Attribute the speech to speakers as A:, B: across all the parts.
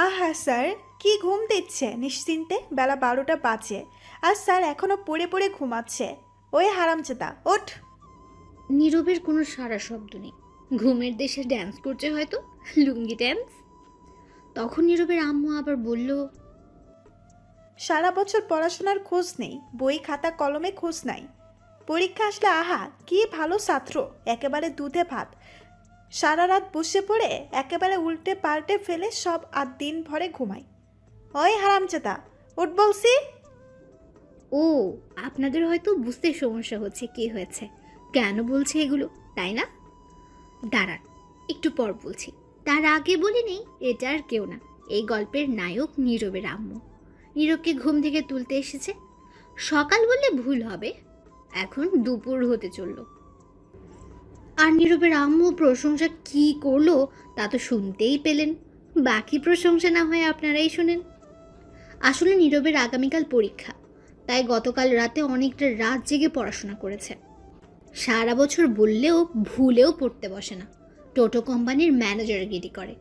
A: আহা স্যার, কি ঘুম দিচ্ছে নিশ্চিন্তে, বেলা 12টা বাজে আর স্যার এখনো পড়ে পড়ে ঘুমাচ্ছে। ওই হারামজাদা ওঠ।
B: নীরবের কোনো সারা শব্দ নেই। ঘুমের দেশে ড্যান্স করছে হয়তো, লুঙ্গি ড্যান্স। তখন নীরবের আম্মু আবার বলল,
A: সারা বছর পড়াশোনার খোঁজ নেই, বই খাতা কলমে খোঁজ নাই। পরীক্ষা আসলে আহা কি ভালো ছাত্র, একেবারে দুধে ভাত। সারা রাত বসে পড়ে একেবারে উল্টে পাল্টে ফেলে সব আর দিন ভরে ঘুমাই। ওই হারামজাদা উঠ বলছি।
B: ও, আপনাদের হয়তো বুঝতে সমস্যা হচ্ছে কি হয়েছে, কেন বলছে এগুলো, তাই না? দাঁড়ান, একটু পর বলছি। তার আগে বলি নেই, এটা আর কেউ না, এই গল্পের নায়ক নীরবের আম্মু। নীরবকে ঘুম থেকে তুলতে এসেছে। সকাল বললে ভুল হবে, এখন দুপুর হতে চলল। আর নীরবের আম্মু প্রশংসা কি করলো তা তো শুনতেই পেলেন। বাকি প্রশংসা না হয় আপনারাই শোনেন। আসলে নীরবের আগামীকাল পরীক্ষা, তাই গতকাল রাতে অনেকটা রাত জেগে পড়াশোনা করেছে। সারা বছর বললেও ভুলেও পড়তে বসে না। টোটো কোম্পানির ম্যানেজারগিরি করে,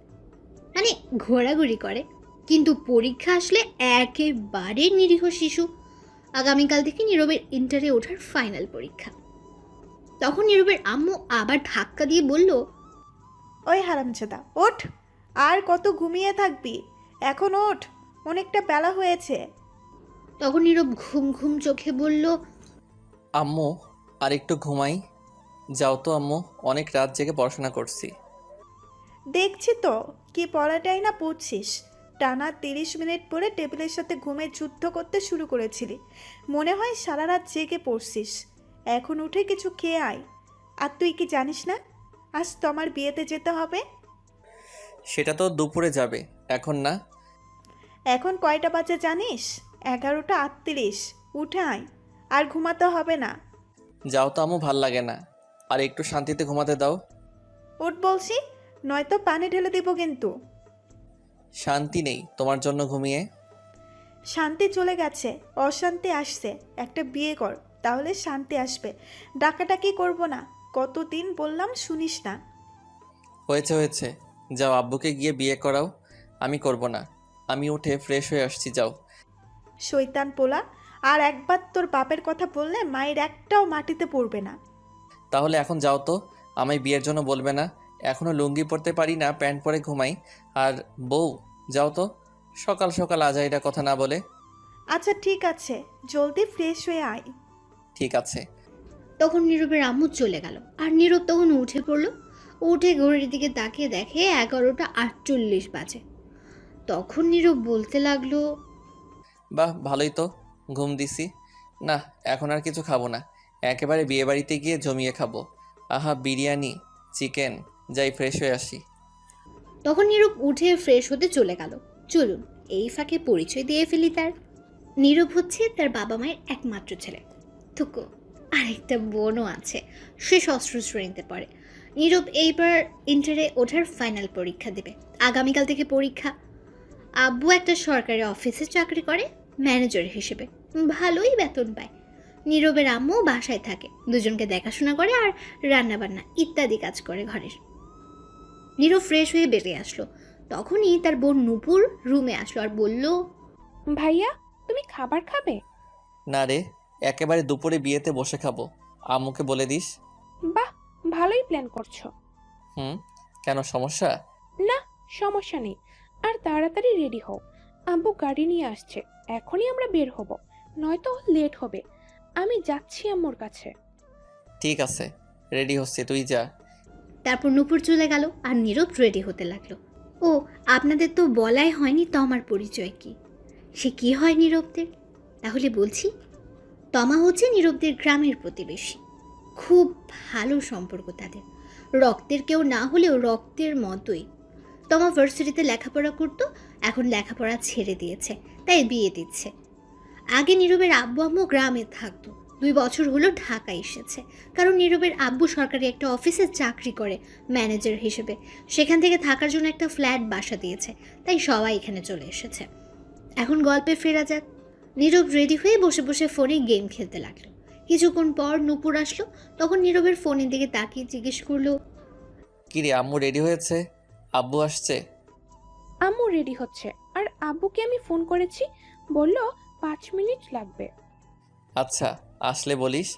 B: মানে ঘোরাঘুরি করে। কিন্তু পরীক্ষা আসলে একেবারে নিরীহ শিশু। আগামীকাল থেকে নীরবের ইন্টারে ওঠার ফাইনাল পরীক্ষা। তখন নীরবের আম্মু আবার ধাক্কা দিয়ে বলল,
A: ওই হারামজাদা ওঠ, আর কত ঘুমিয়ে থাকবি, এখন ওঠ, অনেকটা বেলা হয়েছে।
B: তখন নীরব ঘুম ঘুম চোখে বলল,
C: আম্মু আর একটু ঘুমাই। যাও তো আম্মু, অনেক রাত জেগে পড়াশোনা করছি।
A: দেখছি তো কি পড়াটাই না পড়ছিস। টানা 30 মিনিট পরে টেবিলের সাথে ঘুমের যুদ্ধ করতে শুরু করেছিলি, মনে হয় সারা রাত জেগে পড়ছিস। এখন উঠে কিছু খেয়ে আয়। আর তুই কি জানিস না আজ তোমার বিয়েতে যেতে হবে?
C: সেটা তো দুপুরে যাবে, এখন না।
A: এখন কয়টা বাজে জানিস? 11টা 38। উঠে আয়, আর ঘুমাতে হবে না।
C: যাও তো আম্মু, ভাল লাগে না, আর একটু শান্তিতে ঘুমাতে দাও।
A: উঠ বলছি, নয়তো পানি ঢেলে দিব কিন্তু।
C: শান্তি নেই তোমার জন্য ঘুমিয়ে।
A: শান্তি চলে গেছে, অশান্তি আসছে। একটা বিয়ে কর, তাহলে শান্তি আসবে। ডাকাডাকি করব না, কতদিন বললাম শুনিস না।
C: হয়েছে হয়েছে, যাও আব্বুকে গিয়ে বিয়ে করাও। আমি করব না, আমি উঠে ফ্রেশ হয়ে আসছি, যাও।
A: শয়তান পোলা, আর একবার তোর বাপের কথা বললে মায়ের একটাও মাটিতে পড়বে না।
C: তাহলে এখন যাও তো, আমায় বিয়ের জন্য বলবে না। এখনও লুঙ্গি পরতে পারি না, প্যান্ট পরে ঘুমাই। আর বউ, যাও তো, সকাল সকাল আজাইরা কথা না বলে।
A: আচ্ছা ঠিক আছে, জলদি ফ্রেশ হয়ে আয়।
C: ঠিক আছে।
B: তখন নীরবের আম্মু চলে গেল। আর নীরব তখন উঠে পড়ল। উঠে ঘড়ির দিকে তাকিয়ে দেখে 11টা 48 বাজে। তখন নীরব বলতে লাগলো,
C: বাহ, ভালোই তো, ঘুম দিছি। না, এখন আর কিছু খাবো না, একেবারে বিয়েবাড়িতে গিয়ে জমিয়ে খাবো। আহা, বিরিয়ানি, চিকেন। যাই ফ্রেশ হয়ে আসি।
B: তখন নীরব উঠে ফ্রেশ হতে চলে গেল। চলুন এই ফাঁকে পরিচয় দিয়ে ফেলি তার। নীরব হচ্ছে তার বাবা মায়ের একমাত্র ছেলে। থুকু, আর একটা বোনও আছে, সে ষষ্ঠ শ্রেণীতে পড়ে। নীরব এইবার ইন্টারে ওঠার ফাইনাল পরীক্ষা দেবে। আগামীকাল থেকে পরীক্ষা। আব্বু একটা সরকারি অফিসে চাকরি করে ম্যানেজার হিসেবে, ভালোই বেতন পায়। নীরবের আম্মু বাসায় থাকে, দুজনকে দেখাশোনা করে আর রান্নাবান্না ইত্যাদি কাজ করে ঘরের। নীরব ফ্রেশ হয়ে বেরিয়ে আসলো। তখনই তার বোন নূপুর রুমে আসলো আর বলল,
D: ভাইয়া, তুমি খাবার খাবে?
C: না রে, একেবারে দুপুরে বিয়েতে বসে খাবো। আম্মুকে বলে দিস।
D: বাহ, ভালোই প্ল্যান করছো।
C: হুম, কেন সমস্যা?
D: না, সমস্যা নেই। আর তাড়াতাড়ি রেডি হও, আব্বু গাড়ি নিয়ে আসছে, এখনই আমরা বের হব, নয়তো লেট হবে। আমি যাচ্ছি আম্মুর কাছে।
C: ঠিক আছে, রেডি হচ্ছে, তুই যা।
B: তারপর নূপুর চলে গেল আর নীরব রেডি হতে লাগলো। ও, আপনাদের তো বলাই হয়নি তমার পরিচয় কি। সে কি হয় নীরবদের? তাহলে বলছি, তমা হচ্ছে নীরবদের গ্রামের প্রতিবেশী। খুব ভালো সম্পর্ক তাদের, রক্তের কেউ না হলেও রক্তের মতোই। তমা ভার্সিটিতে লেখাপড়া করতো, এখন লেখাপড়া ছেড়ে দিয়েছে, তাই বিয়ে দিচ্ছে। আগে নীরবের আব্বু আম্মু গ্রামে থাকতো, 2 বছর হলো ঢাকা এসেছে। কারণ নীরবের আব্বু সরকারি একটা অফিসে চাকরি করে ম্যানেজার হিসেবে, সেখান থেকে থাকার জন্য একটা ফ্ল্যাট বাসা দিয়েছে, তাই সবাই এখানে চলে এসেছে। এখন গল্পে ফেরা যাক। নীরব রেডি হয়ে বসে বসে ফোনে গেম খেলতে লাগলো। কিছুক্ষণ পর নূপুর আসলো। তখন নীরবের ফোনের দিকে তাকিয়ে জিজ্ঞেস করলো,
C: কি রে আম্মু, রেডি হয়েছে? আব্বু আসছে?
D: আম্মু রেডি হচ্ছে, আর আব্বুকে আমি ফোন করেছি, বলল 5 মিনিট লাগবে।
C: আচ্ছা, আসলে বলিস।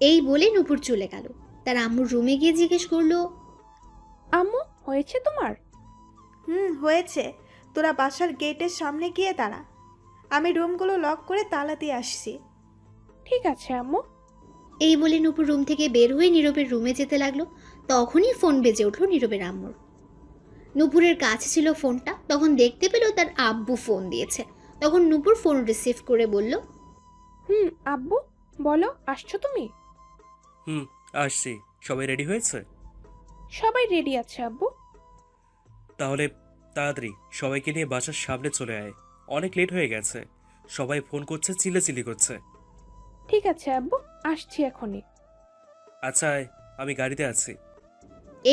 B: এই বলে নূপুর চলে গেল। তার আম্মুর রুমে গিয়ে জিজ্ঞেস করলো,
D: আম্মু, হয়েছে তোমার?
A: হয়েছে। তোরা বাসার গেটের সামনে গিয়ে দাঁড়া, আমি রুমগুলো লক করে তালা দিয়ে আসছি।
D: ঠিক আছে আম্মু।
B: এই বলে নূপুর রুম থেকে বের হয়ে নীরবের রুমে যেতে লাগলো। তখনই ফোন বেজে উঠলো নীরবের আম্মুর। নূপুরের কাছে ছিল ফোনটা, তখন দেখতে পেল তার আব্বু ফোন দিয়েছে। তখন নূপুর ফোন রিসিভ করে বলল,
D: আব্বু, বলো, আসছো তুমি?
E: আসছি। সবাই রেডি হয়েছে?
D: সবাই রেডি আছে আব্বু।
E: তাহলে তাড়াতাড়ি সবাইকে নিয়ে বাসার সামনে চলে আয়, অনেক লেট হয়ে গেছে। সবাই ফোন করছে, চিল্লাচিল্লি করছে।
D: ঠিক আছে আব্বু, আসছি এখনই।
E: আচ্ছা আয়, আমি গাড়িতে আছি।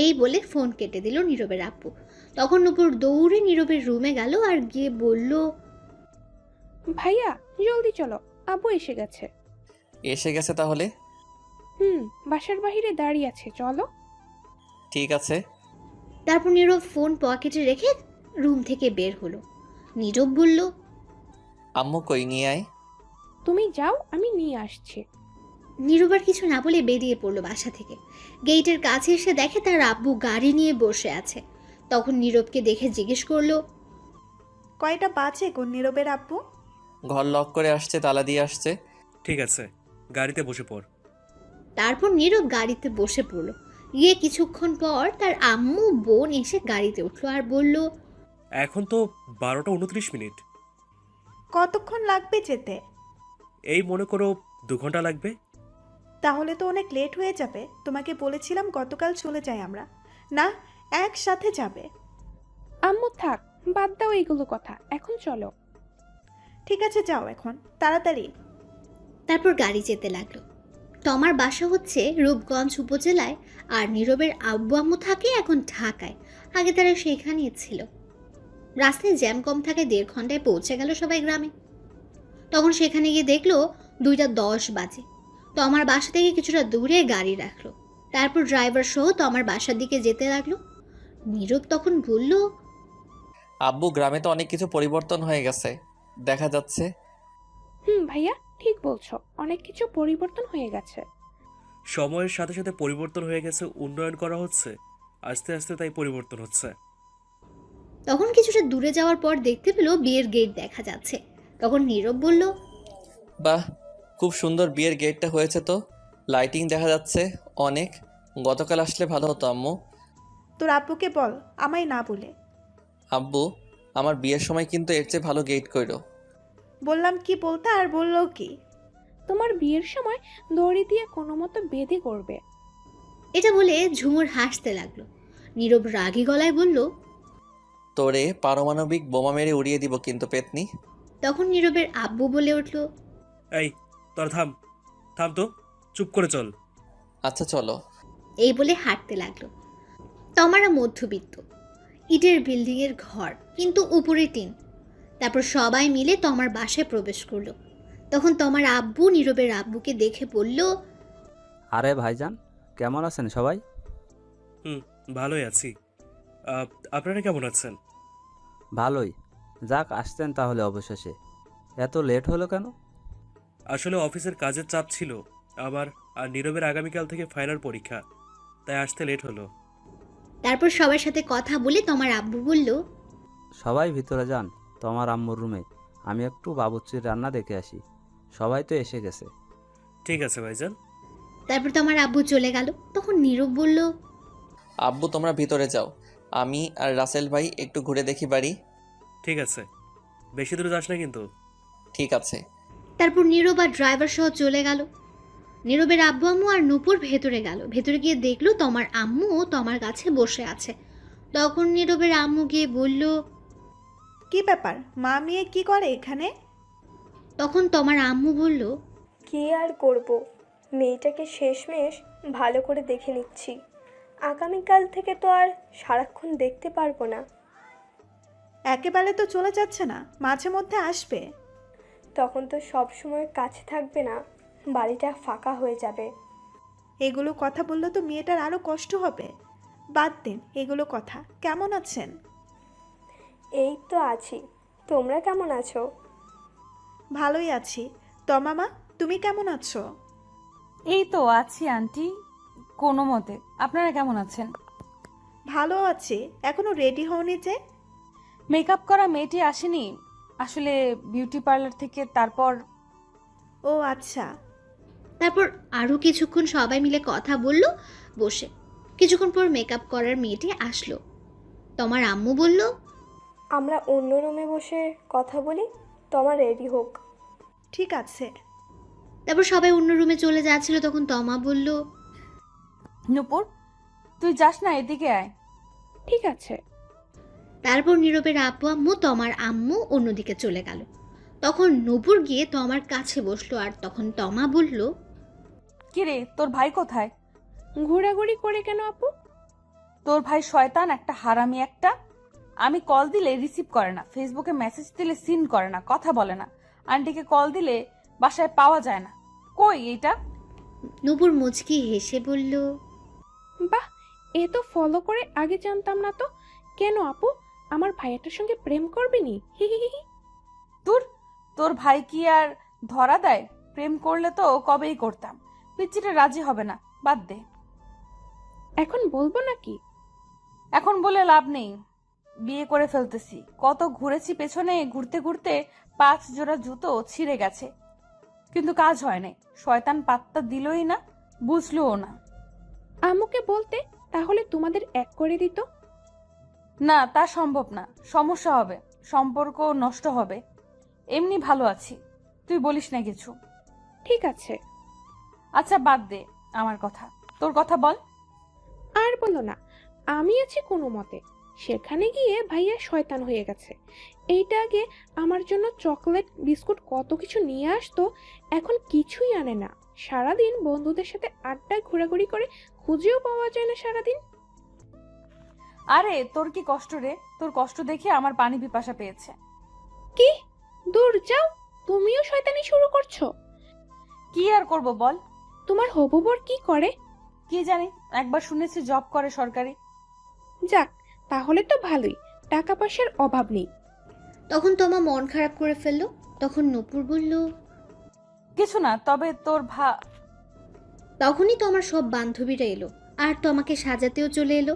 B: এই বলে ফোন কেটে দিল নীরবের আব্বু। তখন নূপুর দৌড়ে নীরবের রুমে গেল আর গিয়ে বলল,
D: ভাইয়া, জলদি চলো, আব্বু এসে গেছে।
C: এসে গেছে তাহলে?
D: বাসার বাইরে দাঁড়িয়ে আছে, চলো।
C: ঠিক আছে।
B: তারপর নীরব ফোন পকেটে রেখে রুম থেকে বের হলো। নীরব বলল,
C: আম্মু কই, নিয়ে আয়।
D: তুমি যাও, আমি নিয়ে আসছি।
B: নীরব আর কিছু না বলে বেরিয়ে পড়লো বাসা থেকে। গেটের কাছে এসে দেখে তার আব্বু গাড়ি নিয়ে বসে আছে। তখন নীরবকে দেখে জিজ্ঞেস করলো,
A: কয়টা বাজে গো নীরবের আব্বু?
C: ঘর লক করে আসছে, তালা দিয়ে আসছে।
E: ঠিক আছে, গাড়িতে বসে পড়।
B: তারপর নীরব গাড়িতে বসে পড়লো। গিয়ে কিছুক্ষণ পর তার আম্মু বোন এসে গাড়িতে উঠলো আর বলল,
E: এখন তো 12টা 29 মিনিট।
A: কতক্ষণ লাগবে যেতে?
E: এই মনে করো 2 ঘন্টা লাগবে।
A: তাহলে তো অনেক লেট হয়ে যাবে। তোমাকে বলেছিলাম গতকাল চলে যাই আমরা, না একসাথে যাবে।
D: আম্মু থাক, বাদ দাও এইগুলো কথা, এখন চলো।
A: ঠিক আছে, যাও এখন তাড়াতাড়ি।
B: তারপর গাড়ি যেতে লাগলো। তমার বাসা হচ্ছে রূপগঞ্জ উপজেলায়, আর নীরবের আব্বু আম্মু থাকে এখন ঢাকায়। আগে তারা সেখানেই ছিল। রাস্তায় জ্যাম কম থাকে, 1.5 ঘন্টায় পৌঁছে গেল সবাই গ্রামে। তখন সেখানে গিয়ে দেখলো 2টা 10 বাজে। তমার বাসা থেকে কিছুটা দূরে গাড়ি রাখলো। তারপর ড্রাইভার সহ তমার বাসার দিকে যেতে লাগলো। নীরব তখন বলল,
C: আব্বু, গ্রামে তো অনেক কিছু পরিবর্তন হয়ে গেছে দেখা যাচ্ছে।
D: ভাইয়া, ঠিক বলছো, অনেক কিছু পরিবর্তন হয়ে গেছে।
E: সময়ের সাথে সাথে পরিবর্তন হয়ে গেছে, উন্নয়ন করা হচ্ছে আস্তে আস্তে, তাই পরিবর্তন হচ্ছে।
B: তখন কিছুটা দূরে যাওয়ার পর দেখতে পেল বিয়ের গেট দেখা যাচ্ছে। তখন নীরব বলল,
C: বাহ, খুব সুন্দর বিয়ের গেটটা হয়েছে তো। লাইটিং দেখা যাচ্ছে অনেক। গতকাল আসলে ভালো হতো আম্মু।
A: তোর আব্বুকে বল আমায় না বলে।
C: আব্বু, আমার বিয়ের সময় কিন্তু এর চেয়ে ভালো গেট কইরো।
A: বললাম কি বলতে, আর বললো কি?
D: তোমার বিয়ের সময় দড়ি দিয়ে কোনো মতো বেঁধে করবে।
B: এটা বলে ঝুমুর হাসতে লাগলো। নীরব রাগী গলায় বলল,
C: তোরে পারমাণবিক বোমা মেরে উড়িয়ে দিব কিন্তু পেতনি।
B: তখন নীরবের আব্বু বলে উঠল,
E: এই তোর থাম, থাম তো, চুপ করে চল।
C: আচ্ছা চলো।
B: এই বলে হাঁটতে লাগলো। তমারা মধ্যবিত্ত, ইটের বিল্ডিং এর ঘর, কিন্তু উপরে টিন। তারপর সবাই মিলে তমার বাসায় প্রবেশ করলো। তখন তমার আব্বু নীরবের আব্বুকে দেখে বলল,
F: আরে ভাইজান, কেমন আছেন সবাই?
E: ভালোই আছি। আপনারা কেমন আছেন?
F: ভালোই। যাক, আসতেন তাহলে অবশেষে। এত লেট হলো কেন?
E: আসলে অফিসের কাজের চাপ ছিল আমার, আর নীরবের আগামীকাল থেকে ফাইনাল পরীক্ষা, তাই আসতে লেট হলো।
B: তারপর সবার সাথে কথা বলে তমার আব্বু বলল,
F: সবাই ভিতরে যান, তোমার আম্মুর রুমে। আমি একটু বাবুর্চির রান্না দেখে আসি। সবাই তো এসে গেছে।
E: ঠিক আছে ভাইজান।
B: তারপর তমার আব্বু চলে গেল। তখন নীরব বলল,
C: আব্বু, তোমরা ভিতরে যাও, আমি আর রাসেল ভাই একটু ঘুরে দেখি বাড়ি।
E: ঠিক আছে, বেশি দূরে যাস না কিন্তু।
C: ঠিক আছে।
B: তারপর নীরব আর ড্রাইভার সহ চলে গেল। নীরবের আব্বু আম্মু আর নূপুর ভেতরে গেল। ভেতরে গিয়ে দেখলো তমার আম্মু ও তমার কাছে বসে আছে। তখন নীরবের আম্মু গিয়ে বলল,
A: কি ব্যাপার, মা মেয়ে কি করে এখানে?
B: তখন তমার আম্মু বলল,
G: কি আর করব, মেয়েটাকে শেষমেশ ভালো করে দেখে নিচ্ছি। আগামীকাল থেকে তো আর সারাক্ষণ দেখতে পারবো না।
A: একেবারে তো চলে যাচ্ছে না, মাঝে মধ্যে আসবে।
G: তখন তো সব সময় কাছে থাকবে না, বাড়িটা ফাঁকা হয়ে যাবে।
A: এগুলো কথা বললে তো মেয়েটার আরো কষ্ট হবে। বাদ দেন এগুলো কথা। কেমন আছেন?
G: এই তো আছি। তোমরা কেমন আছো?
A: ভালোই আছি। তমামা, তুমি কেমন আছো?
H: এই তো আছি আন্টি, কোনো মতে। আপনারা কেমন আছেন?
A: ভালো আছি। এখনো রেডি হওনি যে?
H: মেকআপ করা মেয়েটি আসেনি আসলে বিউটি পার্লার থেকে, তারপর
A: ও আচ্ছা।
B: তারপর আরও কিছুক্ষণ সবাই মিলে কথা বলল বসে। কিছুক্ষণ পর মেকআপ করার মেয়েটি আসলো। তোমার আম্মু বলল,
G: আমরা অন্য রুমে বসে কথা বলি, তোমার রেডি হোক।
A: ঠিক আছে।
B: তারপর সবাই অন্য রুমে চলে যাচ্ছিল, তখন তমা বলল,
H: নূপুর তুই যাস না, এদিকে আয়।
D: ঠিক আছে।
B: তারপর নীরবের আপু আম্মু তমার আম্মু অন্যদিকে চলে গেল। তখন নূপুর গিয়ে তমার কাছে বসলো, আর তখন তমা বলল,
H: কিরে তোর ভাই কোথায়?
D: ঘোরাঘুরি করে কেন আপু?
H: তোর ভাই শয়তান একটা, হারামি একটা। আমি কল দিলে রিসিভ করে না, ফেসবুকে মেসেজ দিলে সিন করে না, কথা বলে না, আন্টিকে কল দিলে বাসায় পাওয়া যায় না। কই এইটা?
B: নূপুর মুচকি হেসে বলল,
D: বাহ, এ তো ফলো করে আগে জানতাম না তো। কেন আপু, আমার ভাইয়াটার সঙ্গে প্রেম করবি নি? হি হি হি হি।
H: তোর ভাই কি আর ধরা দেয়? প্রেম করলে তো কবেই করতাম। পিচ্চিটা রাজি হবে না, বাদ দে।
D: এখন বলবো নাকি?
H: এখন বলে লাভ নেই, বিয়ে করে ফেলতেছি। কত ঘুরেছি পেছনে, ঘুরতে ঘুরতে 5 জোড়া জুতো ছিঁড়ে গেছে, কিন্তু কাজ হয় না। শয়তান পাত্তা দিলই না, বুঝলোও না।
D: আম্মুকে বলতে, তাহলে তোমাদের এক করে দিত।
H: না, তা সম্ভব না, সমস্যা হবে, সম্পর্ক নষ্ট হবে। এমনি ভালো আছি, তুই বলিস না কিছু।
D: ঠিক আছে।
H: আচ্ছা বাদ দে আমার কথা, তোর কথা বল।
D: আর বলো না, আমি আছি কোনো মতে। সেখানে গিয়ে ভাইয়া শয়তান হয়ে গেছে। এইটা আগে আমার জন্য চকলেট বিস্কুট কত কিছু নিয়ে আসতো, এখন কিছুই আনে না। সারাদিন বন্ধুদের সাথে আড্ডায় ঘোরাঘুরি করে, খুঁজেও পাওয়া যায় না সারাদিন।
H: আরে তোর কি কষ্ট রে, তোর কষ্ট দেখে আমার পানি পিপাসা পেয়েছে।
D: কি? দূর যাও, তুমিও শয়তানি শুরু করছো।
H: কি আর করব বল।
D: তোমার হবু বর কি করে?
H: কি জানি, একবার শুনেছি জব করে সরকারি।
D: যাক, তাহলে তো ভালোই, টাকা পয়সার অভাব নেই।
B: তখন তমা মন খারাপ করে ফেললো। তখন নূপুর বলল,
H: কিছু না, তবে তোর
B: তখনই তোমার সব বান্ধবীরা এলো, আর তোমাকে সাজাতেও চলে এলো।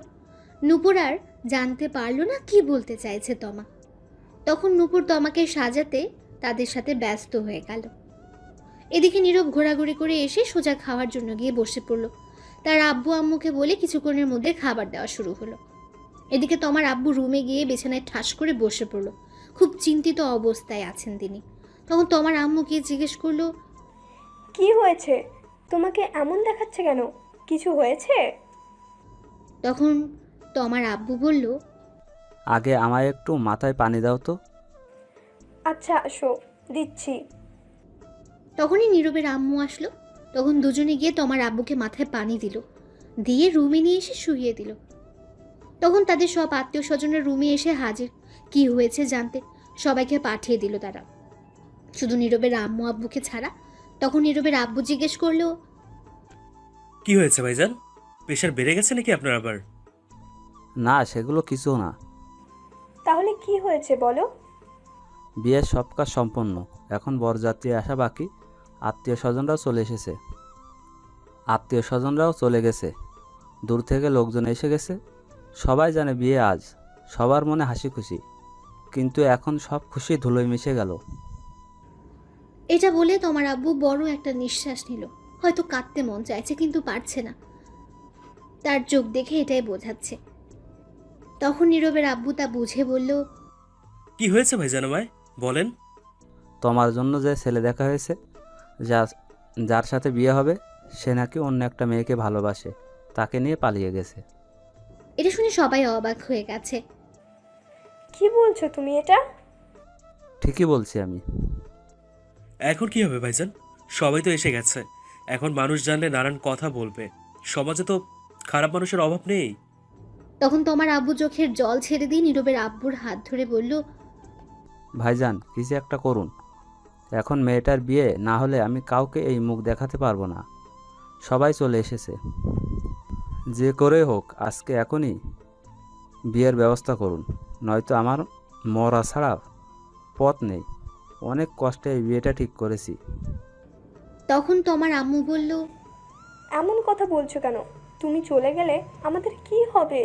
B: নূপুর আর জানতে পারলো না কি বলতে চাইছে তমা। তখন নূপুর তমাকে সাজাতে তাদের সাথে ব্যস্ত হয়ে গেল। এদিকে নীরব ঘোরাঘুরি করে এসে সোজা খাওয়ার জন্য গিয়ে বসে পড়ল। তার আব্বু আম্মুকে বলে কিছুক্ষণের মধ্যে খাবার দেওয়া শুরু হলো। এদিকে তোমার আব্বু রুমে গিয়ে বিছানায় ঠাস করে বসে পড়ল। খুব চিন্তিত অবস্থায় আছেন তিনি। তখন তোমার আম্মু গিয়ে জিজ্ঞেস করলো,
G: কি হয়েছে? তোমাকে এমন দেখাচ্ছে কেন? কিছু হয়েছে?
B: তখন তোমার আব্বু বলল,
F: আগে আমায় একটু মাথায় পানি দাও তো।
G: আচ্ছা আসো, দিচ্ছি।
B: তখনই নীরবের আম্মু আসলো। তখন দুজনে গিয়ে তোমার আব্বুকে মাথায় পানি দিল, দিয়ে রুমে নিয়ে এসে শুইয়ে দিল। তখন তাদের সব আত্মীয় স্বজনের রুমে এসে হাজির, কি হয়েছে জানতে। সবাইকে পাঠিয়ে দিল তারা, শুধু নীরবের আম্মু আব্বুকে ছাড়া। তখন নীরবের আব্বু জিজ্ঞেস করলো,
E: কি হয়েছে ভাইজান? প্রেশার বেড়ে গেছে নাকি আপনার আবার?
F: না, সেগুলো কিছু না।
G: তাহলে কি হয়েছে বলো?
F: বিয়ের সব কাজ সম্পন্ন, এখন বরযাত্রী আসা বাকি। আত্মীয় স্বজনরাও চলে গেছে। দূর থেকে লোকজন এসে গেছে। সবাই জানে বিয়ে আজ, সবার মনে হাসি খুশি, কিন্তু এখন সব খুশি ধুলোয় মিশে গেল।
B: এটা বলে তোমার আব্বু বড় একটা নিঃশ্বাস নিল। হয়তো কাঁদতে মন চাইছে, কিন্তু পারছে না, তার চোখ দেখে এটাই বোঝাচ্ছে। তখন নীরবের আব্বু তা বুঝে বলল,
E: কি হয়েছে ভাইজান আমায় বলেন।
F: তোমার জন্য যে ছেলে দেখা হয়েছে, যার সাথে বিয়ে হবে, সে নাকি অন্য একটা মেয়েকে ভালোবাসে, তাকে নিয়ে পালিয়ে গেছে।
B: এটা শুনে সবাই অবাক হয়ে গেছে।
G: কি বলছো তুমি এটা?
F: ঠিকই বলছি আমি।
E: এখন কি হবে ভাইজান? সবাই তো এসে গেছে, এখন মানুষ জানলে নানান কথা বলবে। সমাজে তো খারাপ মানুষের অভাব নেই।
B: তখন তোমার আব্বু চোখের জল ছেড়ে দিয়ে নীরবের আব্বুর হাত ধরে বলল,
F: ভাইজান, কিছু একটা করুন। এখন মেয়েটার বিয়ে না হলে আমি কাউকে এই মুখ দেখাতে পারবো না। সবাই চলে এসেছে, যে করে হোক আজকে এখনই বিয়ের ব্যবস্থা করুন, নয়তো আমার মরা ছাড়া পথ নেই। অনেক কষ্টে এই বিয়েটা ঠিক করেছি।
B: তখন তোমার আম্মু বলল,
G: এমন কথা বলছো কেন? তুমি চলে গেলে আমাদের কি হবে?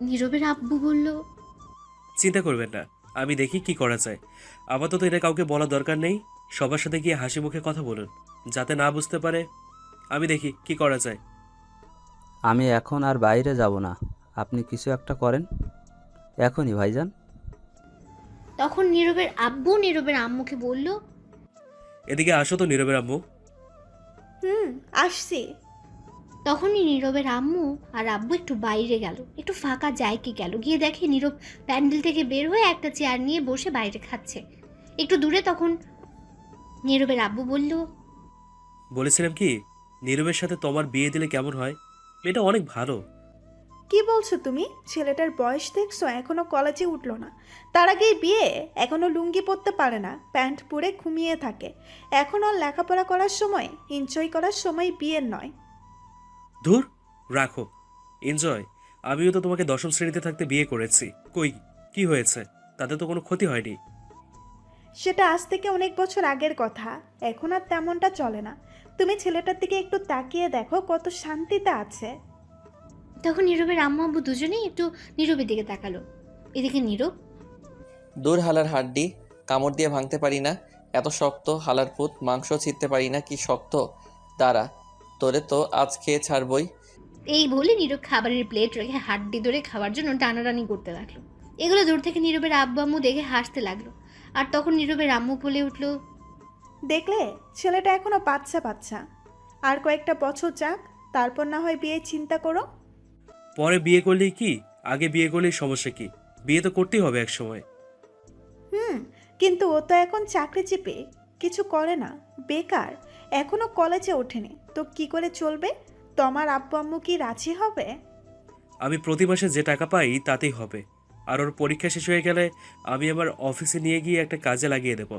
B: নীরবের আব্বু বলল,
E: চিন্তা করবেন না, আমি দেখি কি করা যায়। আপাতত এটা কাউকে বলার দরকার নেই। সবার সাথে গিয়ে হাসি মুখে কথা বলুন, যাতে না বুঝতে পারে। আমি দেখি কি করা যায়।
F: আমি এখন আর বাইরে যাব না, আপনি কিছু একটা করেন এখনই ভাইজান।
B: তখন নীরবের আব্বু নীরবের আম্মুকে বলল,
E: এদিকে আসো তো নীরবের আম্মু।
A: আসছি।
B: তখনই নীরবের আম্মু আর আব্বু একটু বাইরে গেল, একটু ফাঁকা জায়গায় গেল। গিয়ে দেখে নীরব প্যান্ডেল থেকে বের হয়ে একটা চেয়ার নিয়ে বসে বাইরে খাচ্ছে। একটু দূরে তখন নীরবের আব্বু বলল,
E: বলেছিলাম কি, নীরবের সাথে তোমার বিয়ে দিলে কেমন হয়? মেয়েটা অনেক ভালো।
A: কি বলছো তুমি? ছেলেটার বয়স দেখছো, এখনো কলেজে উঠলো না। তার আগেই বিয়ে? এখনো লুঙ্গি পরতে পারে না, প্যান্ট পরে ঘুমিয়ে থাকে। এখন আর লেখাপড়া করার সময়, এনজয় করার সময় বিয়ের নয়।
E: ধুর, রাখো এনজয়। আমিও তো তোমাকে 10ম শ্রেণীতে থাকতে বিয়ে করেছি। কই, কি হয়েছে? তাতে তো কোনো ক্ষতি হয়নি।
A: সেটা আজ থেকে অনেক বছর আগের কথা, এখন আর তেমনটা চলে না। তুমি ছেলেটার দিকে একটু তাকিয়ে দেখো, কত শান্তিতে আছে।
B: তখন নীরবের আম্মু আব্বু দুজনেই একটু নীরবের দিকে তাকালো। এদিকে নীরব,
C: দূর হালার হাড্ডি, কামড় দিয়ে ভাঙতে পারি না, এত শক্ত হালার পুত, মাংস ছিঁড়তে পারি না, কি শক্ত। দাঁড়া, তোরে তো আজ খেয়ে ছাড়বই।
B: এই বলে নীরব খাবারের প্লেট রেখে হাড্ডি ধরে খাওয়ার জন্য টানাটানি করতে লাগলো। এগুলো দূর থেকে নীরবের আব্বু আম্মু দেখে হাসতে লাগলো। আর তখন নীরবের আম্মু বলে উঠল,
A: দেখলে, ছেলেটা এখনো বাচ্চা বাচ্চা। আর কয়েকটা বছর যাক, তারপর না হয় বিয়ে চিন্তা করো।
E: পরে বিয়ে করলেই কি, আগে বিয়ে করলেই সমস্যা কি? বিয়ে তো করতেই হবে এক সময়।
A: কিন্তু ও তো এখন চাকরিজীবী, কিছু করে না, বেকার, এখনো কলেজে ওঠেনি, তো কি করে চলবে? তোমার আব্বু আম্মু কি রাজি হবে?
E: আমি প্রতি মাসে যে টাকা পাই তাতেই হবে। আর ওর পরীক্ষা শেষ হয়ে গেলে আমি আমার অফিসে নিয়ে গিয়ে একটা কাজে লাগিয়ে দেব।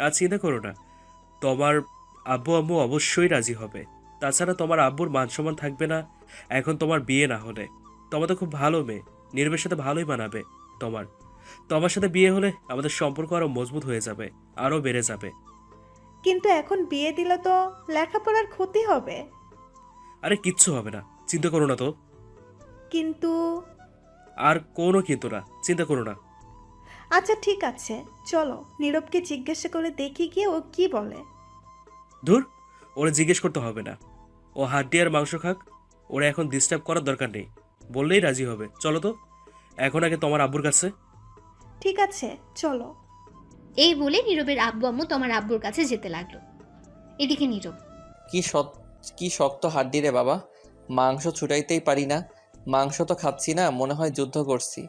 E: আর চিন্তা করো না, তোমার আব্বু আম্মু অবশ্যই রাজি হবে। তাছাড়া তোমার আব্বুর মান সম্মান থাকবে না এখন তোমার বিয়ে না হলে। তোমার তো খুব ভালো মেয়ে, নীরবের সাথে ভালোই মানাবে তোমার। তোমার সাথে বিয়ে হলে আমাদের সম্পর্ক আরো মজবুত হয়ে যাবে, আরো বেড়ে যাবে।
A: কিন্তু এখন বিয়ে দিলে তো লেখাপড়ার ক্ষতি হবে।
E: আরে কিচ্ছু হবে না, চিন্তা করো না তো।
A: কিন্তু
E: আর কোনো কিন্তু না, চিন্তা করো না।
A: আচ্ছা ঠিক আছে, চলো নীরবকে জিজ্ঞাসা করে দেখি গিয়ে ও কি বলে।
E: ধুর, ওরা জিজ্ঞেস করতে হবে না। ও হাড্ডি আর মাংস খাক, ওরা এখন ডিস্টার্ব করার দরকার নেই। বললেই রাজি হবে। চলো তো, এখন আগে তোমার আব্বুর কাছে।
A: ঠিক আছে চলো।
B: এই বলে নীরবের আব্বু আম্মু তোমার আব্বুর কাছে যেতে লাগলো। এদিকে নীরব,
C: কি শক্ত হাড্ডি রে বাবা, মাংস ছুটাইতেই পারি না। মাংস তো খাচ্ছি না, মনে হয় যুদ্ধ করছি।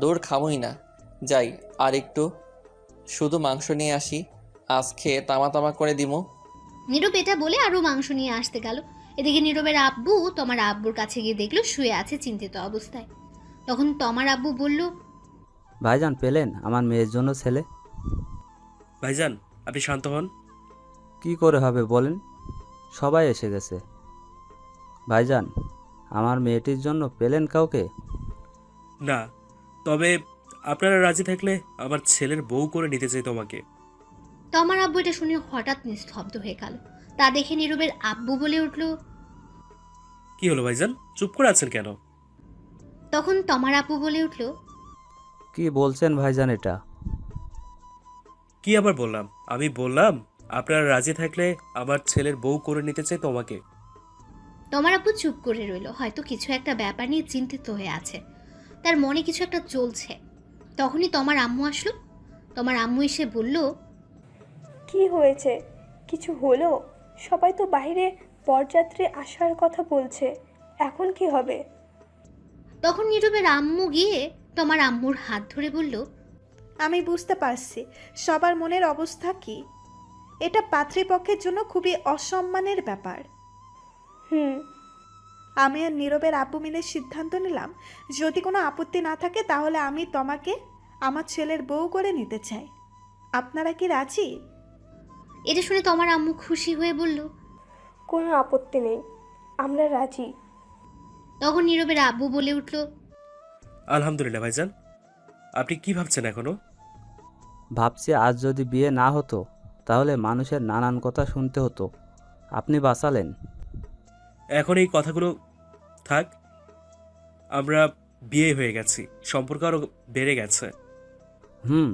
C: দূর, খামই না। যাই আর একটু শুধু মাংস নিয়ে আসি, আজ খেয়ে তামা তামা করে দিমু।
B: নীরব এটা বলে আরো মাংস নিয়ে আসতে গেল। এদিকে নীরবের আব্বু তোমার আব্বুর কাছে গিয়ে দেখলো শুয়ে আছে চিন্তিত অবস্থায়। তখন তোমার আব্বু বলল,
F: ভাইজান পেলেন আমার মেয়ের জন্য ছেলে?
E: ভাইজান, আপনি শান্ত হন।
F: কি করে হবে বলেন, সবাই এসে গেছে। ভাইজান, আমার মেয়েটির জন্য পেলেন কাউকে?
E: না, তবে আপনারা রাজি থাকলে আমার ছেলের বউ করে নিতে চাই তোমাকে।
B: তোমার আব্বু এটা শুনে হঠাৎ নিস্তব্ধ হয়ে গেল। তা দেখে নীরবের আব্বু বলে উঠল,
E: কি হলো ভাইজান, চুপ করে আছেন কেন?
B: তখন তোমার আব্বু বলে উঠল,
F: কি বলছেন ভাইজান এটা?
E: কি আবার বললাম? আমি বললাম আপনারা রাজি থাকলে আমার ছেলের বউ করে নিতে চাই তোমাকে।
B: তোমার আব্বু চুপ করে রইল, হয়তো কিছু একটা ব্যাপার নিয়ে চিন্তিত হয়ে আছে, তার মনে কিছু একটা চলছে। তখনই তোমার আম্মু আসলো। তোমার আম্মু এসে বলল,
G: কি হয়েছে? কিছু হলো? সবাই তো বাইরে বরযাত্রী আসার কথা বলছে, এখন কি হবে?
B: তখন নীরবের আম্মু গিয়ে তোমার আম্মুর হাত ধরে বলল,
A: আমি বুঝতে পারছি সবার মনের অবস্থা কি। এটা পাত্রীপক্ষের জন্য খুবই অসম্মানের ব্যাপার। আমি আর নীরবের আব্বু মিলে সিদ্ধান্ত নিলাম, যদি কোনো আপত্তি না থাকে তাহলে আমি তোমাকে আমার ছেলের বউ করে নিতে চাই। আপনারা কি রাজি?
B: এটা শুনে তোমার আম্মু খুশি হয়ে বলল,
G: কোনো আপত্তি নেই, আমরা রাজি।
B: তখন নীরবের আব্বু বলে উঠল,
E: আলহামদুলিল্লাহ ভাইজান, আপনি কি ভাবছেন এখনো?
F: ভাবছি আজ যদি বিয়ে না হতো তাহলে মানুষের নানান কথা শুনতে হতো। আপনি বাঁচালেন।
E: এখন এই কথাগুলো থাক। আমরা বিয়ে হয়ে গেছি, সম্পর্ক আরও বেড়ে গেছে।
F: হুম,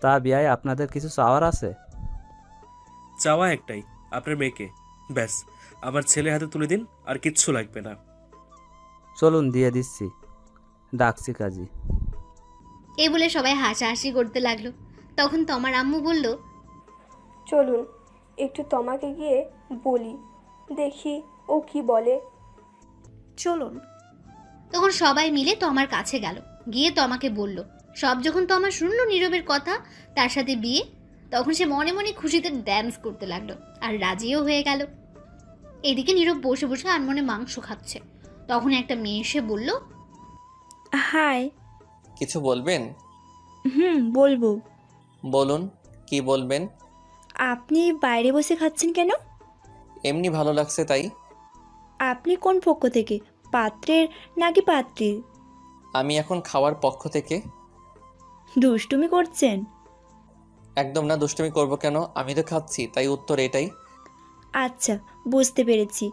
F: তা বিয়ায় আপনাদের কিছু চাওয়ার আছে?
E: চাওয়া একটাই, আপনার মেয়েকে। ব্যাস, আমার ছেলে হাতে তুলে দিন, আর কিচ্ছু লাগবে না।
F: চলুন দিয়ে দিচ্ছি, ডাকছি কাজী।
B: এই বলে সবাই হাসাহাসি করতে লাগলো। তখন তোমার আম্মু বলল,
G: চলুন একটু তোমাকে গিয়ে বলি, দেখি ও কি বলে।
A: চলুন।
B: তখন সবাই মিলে তোমার কাছে গেল, গিয়ে তোমাকে বলল। সব যখন তোমার শুনলো নীরবের কথা, তার সাথে বিয়ে, তখন সে মনে মনে খুশিতে ড্যান্স করতে লাগলো আর রাজিও হয়ে গেল। এদিকে নীরব বসে বসে আনমনে মাংস খাচ্ছে। তখন একটা মেয়ে এসে বলল,
I: হাই।
C: কিছু বলবেন?
I: বলবো।
C: বলুন, কি বলবেন?
I: আপনি বাইরে বসে খাচ্ছেন কেন?
C: এমনি ভালো লাগছে তাই।
I: আপনি কোন পক্ষ থেকে, পাত্রের নাকি পাত্রীর?
C: আমি এখন খাওয়ার পক্ষ থেকে।
I: দুষ্টুমি করছেন?
C: একদম না, দুষ্টুমি করব কেন? আমি তো খাচ্ছি, তাই উত্তর এটাই।
I: আচ্ছা, বুঝতে পেরেছি,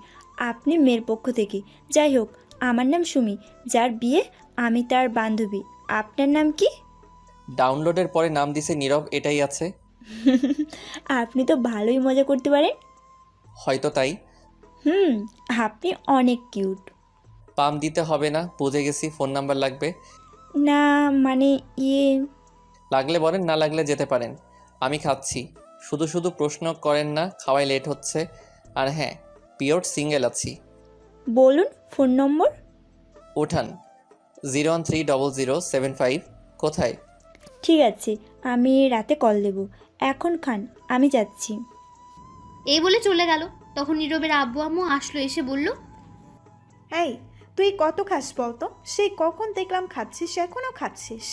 I: আপনি মেয়ের পক্ষ থেকে। যাই হোক, আমার নাম সুমি, যার বিয়ে, আমি তার বান্ধবী। আপনার নাম কি?
C: ডাউনলোডের পরে নাম দিছে নীরব, এটাই আছে।
I: আপনি তো ভালোই মজা করতে পারেন।
C: হয়তো তাই।
I: আপনি অনেক কিউট।
C: পাম দিতে হবে না, বুঝে গেছি। ফোন নাম্বার লাগবে?
I: না মানে
C: লাগলে বলেন, না লাগলে যেতে পারেন। আমি খাচ্ছি। শুধু শুধু প্রশ্ন করেন না, খাওয়াই লেট হচ্ছে। আর হ্যাঁ, পিওর সিঙ্গেল আছি।
I: বলুন ফোন নম্বর।
C: উঠান 0130075। কোথায়?
I: ঠিক আছে, আমি রাতে কল দেব। এখন খান, আমি যাচ্ছি।
B: এই বলে চলে গেল। তখন নীরবের আব্বু আম্মু আসলো, এসে বলল,
A: এই, তুই কত খাস বলতো? সেই কখন দেখলাম খাচ্ছিস, এখনো খাচ্ছিস?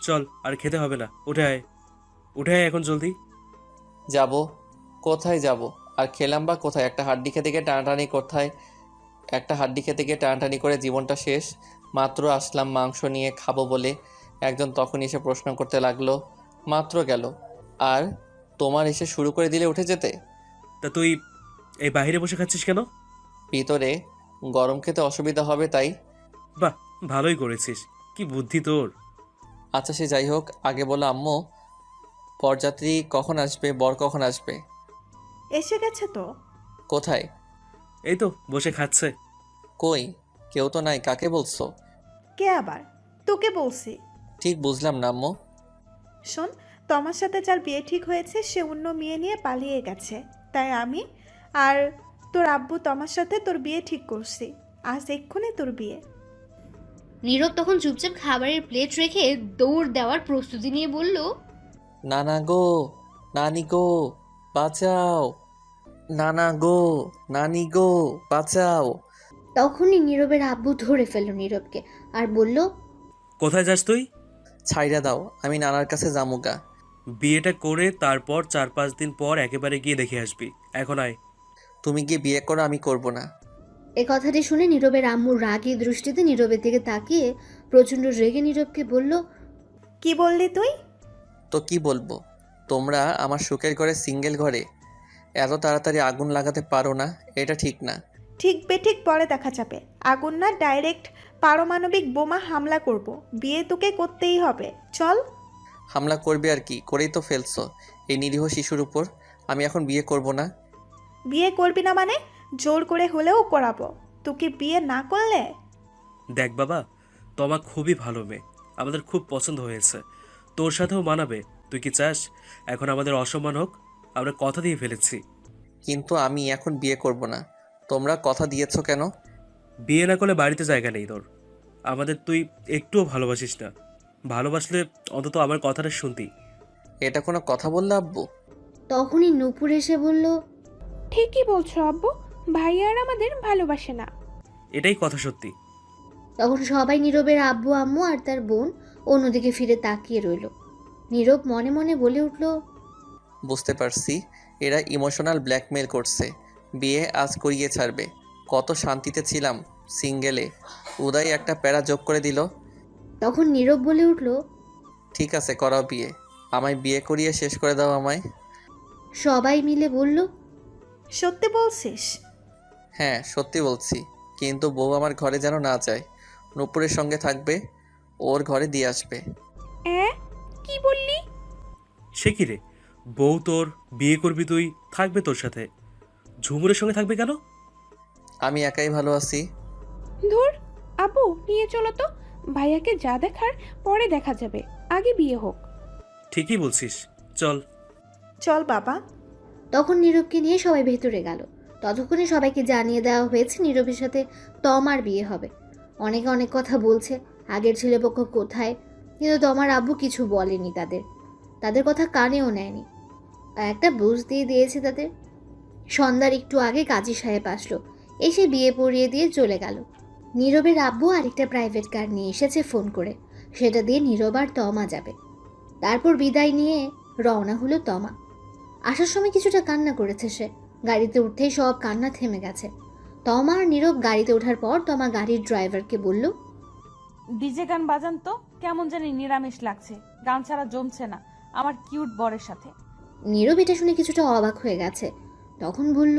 E: চল, আর খেতে হবে না, উঠে আয়, উঠে আয় এখন জলদি।
C: যাব? কোথায় যাব? আর খেলাম বা কোথায়? একটা হাড্ডি খেতে গিয়ে টানাটানি কোথায়? একটা হাড্ডি খেতে গিয়ে টানাটানি করে জীবনটা শেষ। মাত্র আসলাম মাংস নিয়ে খাবো বলে, একজন তখন এসে প্রশ্ন করতে লাগলো। মাত্র গেল আর তোমার এসে শুরু করে দিলে উঠে যেতে।
E: তা তুই এই বাইরে বসে খাচ্ছিস কেন?
C: ভিতরে গরম খেতে অসুবিধা হবে তাই।
E: বাহ, ভালোই করেছিস, কি বুদ্ধি তোর।
C: আচ্ছা সে যাই হোক, আগে বলো আম্মু, বরযাত্রী কখন আসবে, বর কখন আসবে?
A: এসে গেছে তো।
C: কোথায়?
E: এই তো বসে খাচ্ছে।
C: কই? কেউ তো নাই, কাকে বলছো?
A: কে আবার? তোকে বলছি।
C: ঠিক বুঝলাম না আম্মু।
A: শোন, তোমার সাথে যার বিয়ে ঠিক হয়েছে সে অন্য মেয়ে নিয়ে পালিয়ে গেছে, তাই আমি আর তোর আব্বু তোমার সাথে তোর বিয়ে ঠিক করছি। আজ এক্ষুনি তোর বিয়ে।
B: নীরব তখন চুপচাপ খাবারের প্লেট রেখে দৌড় দেওয়ার প্রস্তুতি নিয়ে বলল,
C: নানা গো, নানি গো, বাঁচাও! নানা গো, নানি গো, বাঁচাও!
B: তখনই নীরবের আব্বু ধরে ফেলল নীরবকে আর বলল,
E: কোথায় যাস তুই?
C: ছাইড়া দাও, আমি নানার কাছে যামুগা।
E: বিয়েটা করে তারপর 4-5 দিন পর একেবারে গিয়ে দেখে আসবি, এখন আয়।
C: তুমি গিয়ে বিয়ে করো, আমি করব না।
B: এ কথাটি শুনে নীরবের আম্মু রাগী দৃষ্টিতে নীরবের দিকে তাকিয়ে প্রচণ্ড রেগে নীরবকে বলল,
A: কি বললি তুই?
C: তো কি বলবো? তোমরা আমার সুখের ঘরে, সিঙ্গেল ঘরে এত তাড়াতাড়ি আগুন লাগাতে পারো না, এটা ঠিক না।
A: ঠিক বেঠিক পরে দেখা যাবে। আগুন না, ডাইরেক্ট পারমাণবিক বোমা হামলা করব। বিয়ে তোকে করতেই হবে, চল।
C: হামলা করবে আর কি, করেই তো ফেলছো এই নিরীহ শিশুর উপর। আমি এখন বিয়ে করব না।
A: বিয়ে করবি না মানে? জোর করে হলেও করাবো। তোকে বিয়ে না করলে?
E: দেখ বাবা, তোমা খুবই ভালো মেয়ে, আমাদের খুব পছন্দ হয়েছে, তোর সাথেও মানাবে। তুই কি চাস এখন আমাদের অসম্মান হোক? আমরা কথা দিয়ে ফেলেছি।
C: কিন্তু আমি এখন বিয়ে করব না। তোমরা কথা দিয়েছো কেন?
E: বিয়ে না করলে বাড়িতে জায়গা নেই তোর। আমাদের তুই একটুও ভালোবাসিস না, ভালোবাসলে অন্তত আমার কথাটা শুনতি।
C: এটা কোনো কথা বললে আব্বু?
B: তখনই নূপুর এসে বলল,
D: ঠিকই বলছো আব্বু, ভাইয়া আর আমাদের ভালোবাসে না।
E: এটাই কথা সত্যি।
B: তখন সবাই নীরবের আব্বু আম্মু আর তার বোন অন্যদিকে ফিরে তাকিয়ে রইল। নীরব মনে মনে বলে উঠল,
C: বুঝতে পারছি, এরা ইমোশনাল ব্ল্যাকমেল করছে, বিয়ে আজ করিয়ে ছাড়বে। কত শান্তিতে ছিলাম সিঙ্গেলে, উদয় একটা প্যারা যোগ করে দিল।
B: তখন নীরব বলে উঠল,
C: ঠিক আছে, করাও বিয়ে। আমায় বিয়ে করিয়ে শেষ করে দাও আমায়।
B: সবাই মিলে বলল,
A: সত্যি বলছিস?
C: হ্যাঁ, সত্যি বলছি। কিন্তু বউ আমার ঘরে যেন না যায়। নূপুরের সঙ্গে থাকবে, ওর ঘরে দিয়ে আসবে।
D: কি বললি?
E: সে কি রে, বউ তোর, বিয়ে করবি তুই, থাকবে তোর সাথে, ঝুমুরের সঙ্গে থাকবে কেন?
C: আমি একাই ভালো আছি।
D: ধুর, আপু নিয়ে চলো তো। ভাইয়াকে যা দেখার পরে দেখা যাবে, আগে বিয়ে হোক।
E: ঠিকই বলছিস, চল।
A: চল বাবা।
B: তখন নীরবকে নিয়ে সবাই ভেতরে গেল। ততক্ষণে সবাইকে জানিয়ে দেওয়া হয়েছে নীরবের সাথে তমার বিয়ে হবে। অনেকে অনেক কথা বলছে, আগের ছেলেপক্ষ কোথায়, কিন্তু তমার আব্বু কিছু বলেনি তাদের কথা কানেও নেয়নি। একটা বুঝ দিয়ে দিয়েছে তাদের। সন্ধ্যার একটু আগে কাজী সাহেব আসলো, এসে বিয়ে পড়িয়ে দিয়ে চলে গেল। নীরবের আব্বু আরেকটা প্রাইভেট কার নিয়ে এসেছে ফোন করে, সেটা দিয়ে নীরব আর তমা যাবে। তারপর বিদায় নিয়ে রওনা হলো তমা। আসার সময় কিছুটা কান্না করেছে সে, গাড়িতে উঠতেই সব কান্না থেমে গেছে। তমা আর নীরব গাড়িতে ওঠার পর তমা গাড়ির ড্রাইভারকে বলল,
H: ডিজে গান বাজান তো, কেমন জানি নিরামিষ লাগছে, গান ছাড়া জমছে না আমার কিউট বরের সাথে।
B: নীরব এটা শুনে কিছুটা অবাক হয়ে গেছে, তখন বলল,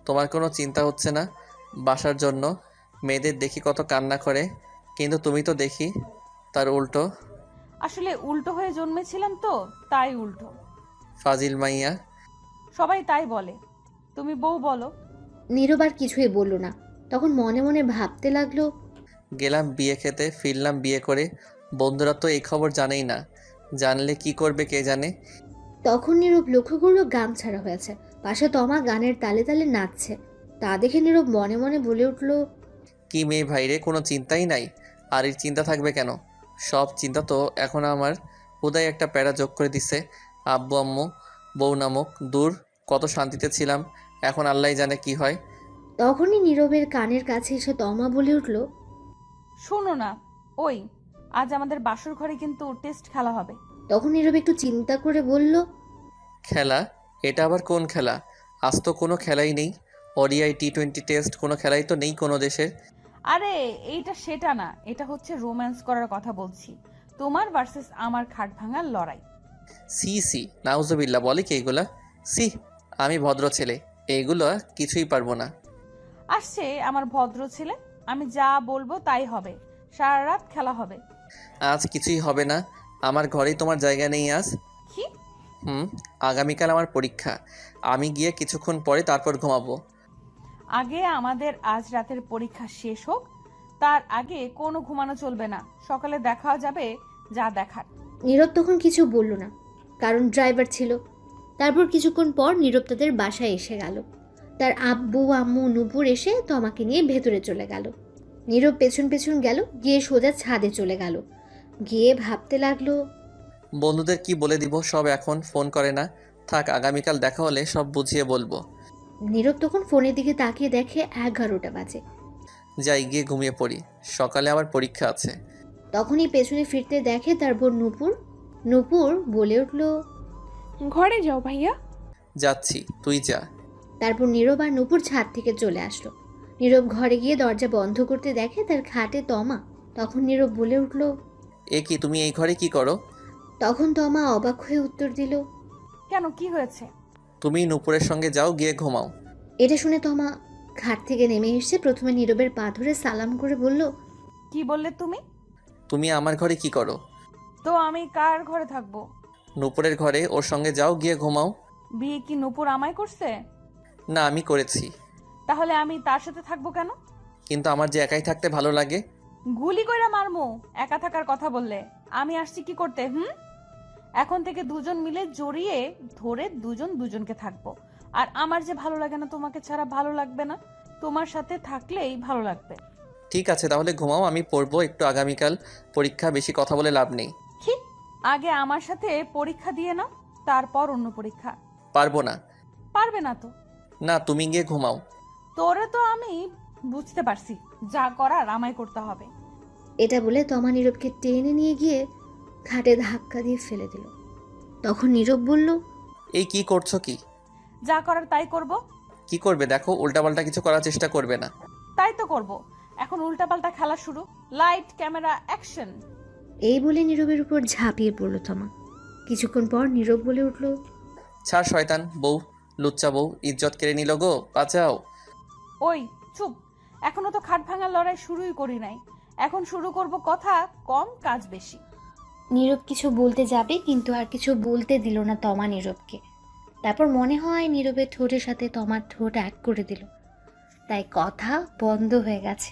C: তোমার কোনো চিন্তা হচ্ছে না বাসার জন্য? মেয়েদের দেখি কত কান্না করে, কিন্তু তুমি তো দেখি তার উল্টো।
H: আসলে উল্টো হয়ে জন্মেছিলাম তো, তাই উল্টো।
C: ফাজিল মাইয়া।
H: সবাই তাই বলে, তুমি বউ বলো।
B: নীরব আর কিছুই বলল না। তখন মনে মনে ভাবতে লাগলো,
C: গেলাম বিয়ে খেতে, ফিরলাম বিয়ে করে। বন্ধুরা তো এই খবর জানেই না, জানলে কি করবে কে জানে।
B: তখন নীরব লক্ষ্য করলো গান ছাড়া হয়েছে, পাশে তমা গানের তালে তালে নাচছে। তা দেখে নীরব মনে মনে বলে উঠল,
C: কি মেয়ে ভাইরে, কোনো চিন্তাই নাই। আর এর চিন্তা থাকবে কেন? সব চিন্তা তো এখন আমার হুদাই একটা প্যারা যোগ করে দিছে। আব্বু আম্মু বউ নামক, দূর কত শান্তিতে ছিলাম, এখন আল্লাহ জানে কি হয়।
B: তখনই নীরবের কানের কাছে এসে তমা বলে উঠল,
H: শোনো না, ওই আজ আমাদের বাসর ঘরে কিন্তু টেস্ট খেলা হবে।
B: তখন নীরব একটু চিন্তা করে বলল,
C: খেলা? এটা আবার কোন খেলা? আজ তো কোনো খেলাই নেই। ওডিআই টি20 টেস্ট কোনো খেলাই তো নেই কোনো দেশের।
H: আরে এইটা সেটা না, এটা হচ্ছে রোম্যান্স করার কথা বলছি, তোমার ভার্সেস আমার খাট ভাঙার লড়াই।
C: সি সি, নাউজুবিল্লাহ, বলে কি এগুলা? সি, আমি ভদ্র ছেলে, এইগুলো কিছুই পারবো না।
H: আসছে আমার ভদ্র ছেলে, আমি যা বলবো তাই হবে, সারা রাত খেলা হবে।
C: আজ কিছুই হবে না, আমার ঘরেই তোমার জায়গা নেই আজ।
H: কি?
C: আগামীকাল আমার পরীক্ষা, আমি গিয়ে কিছুক্ষণ পরে তারপর ঘুমাবো।
H: আগে আমাদের আজ রাতের পরীক্ষা শেষ হোক, তার আগে কোনো ঘুমানো চলবে না, সকালে দেখা যাবে যা দেখার।
B: নীরব তখন কিছু বলল না, কারণ ড্রাইভার ছিল। তারপর কিছুক্ষণ পর নীরব তাদের বাসায় এসে গেল। তার আব্বু আম্মু নূপুর এসে তমাকে নিয়ে ভেতরে চলে গেল। নীরব পেছন পেছন গেল, গিয়ে সোজা ছাদে চলে গেল। গিয়ে ভাবতে লাগলো,
C: বন্ধুদের কি বলে দিব, সব এখন ফোন করে না। থাক, আগামীকাল দেখা হলে সব বুঝিয়ে বলবো।
B: নীরব তখন ফোনের দিকে তাকিয়ে দেখে 11টা বাজে।
C: যাই গিয়ে ঘুমিয়ে পড়ি, সকালে আবার পরীক্ষা আছে।
B: তখনই পেছনে ফিরতে দেখে তার বোন নূপুর। নূপুর বলে উঠল,
D: ঘরে যাও ভাইয়া।
C: যাচ্ছি, তুই যা।
B: তারপর নীরব আর নূপুর ছাদ থেকে চলে আসলো। নীরব ঘরে গিয়ে দরজা বন্ধ করতে দেখে তার খাটে তমা। তখন নীরব বলে উঠল,
C: এ কি, তুমি এই ঘরে কি করো?
B: তখন তমা অবাক হয়ে উত্তর দিল,
H: কেন, কি হয়েছে?
C: তুমি নূপুরের সঙ্গে যাও, গিয়ে ঘুমাও।
B: এটা শুনে তমা খাট থেকে নেমে এসে প্রথমে নীরবের পা ধরে সালাম করে বলল,
H: কি বললে তুমি?
C: তুমি আমার ঘরে কি করো?
H: তো আমি কার ঘরে থাকবো?
C: নূপুরের ঘরে, ওর সঙ্গে যাও, গিয়ে ঘুমাও।
H: বিয়ে কি নূপুর আমায় করছে?
C: না, আমি করেছি।
H: তাহলে আমি তার সাথে থাকবো কেন?
C: কিন্তু আমার যে একাই থাকতে ভালো লাগে।
H: গুলি কইরা মারমু একা থাকার কথা বললে। আমি আসছি কি করতে? এখন থেকে দুজন মিলে জড়িয়ে ধরে দুজন দুজনকে থাকবো। আর আমার যে ভালো লাগে না তোমাকে ছাড়া ভালো লাগবে না, তোমার সাথে থাকলেই ভালো লাগবে।
C: ঠিক আছে, তাহলে ঘুমাও, আমি পড়বো একটু, আগামীকাল পরীক্ষা, বেশি কথা বলে লাভ নেই।
H: কি? আগে আমার সাথে পরীক্ষা দিয়ে নাও, তারপর অন্য পরীক্ষা।
C: পারবো না।
H: পারবে না তো?
C: না, তুমি গিয়ে ঘুমাও।
H: তোরে তো আমি বুঝতে পারছি, যা করার আমায় করতে হবে।
B: এটা বলে তমা নীরবকে টেনে নিয়ে গিয়ে খাটে ধাক্কা দিয়ে ফেলে দিল। তখন নীরব বলল,
C: এই কি করছো কি?
H: যা করার তাই করব।
C: কি করবে দেখো, উল্টাপাল্টা কিছু করার চেষ্টা করবে না।
H: তাই তো করব। এখন উল্টাপাল্টা খেলা শুরু। Light, camera, action.
B: এই বলে নীরবের উপর ঝাঁপিয়ে পড়ল তমা। কিছুক্ষণ পর নীরব বলে উঠল,
C: ছাড় শয়তান বউ, লুচ্চা বউ, ইজ্জত কেড়ে নিল গো, বাঁচাও।
H: ওই চুপ, এখনো তো খাট ভাঙার লড়াই শুরুই করি নাই। এখন শুরু করব কথা কম, কাজ বেশি।
B: নীরব কিছু বলতে যাবে কিন্তু আর কিছু বলতে দিল না তমা নীরবকে। তারপর মনে হয় নীরবের ঠোঁটের সাথে তমার ঠোঁট এক করে দিল, তাই কথা বন্ধ হয়ে গেছে।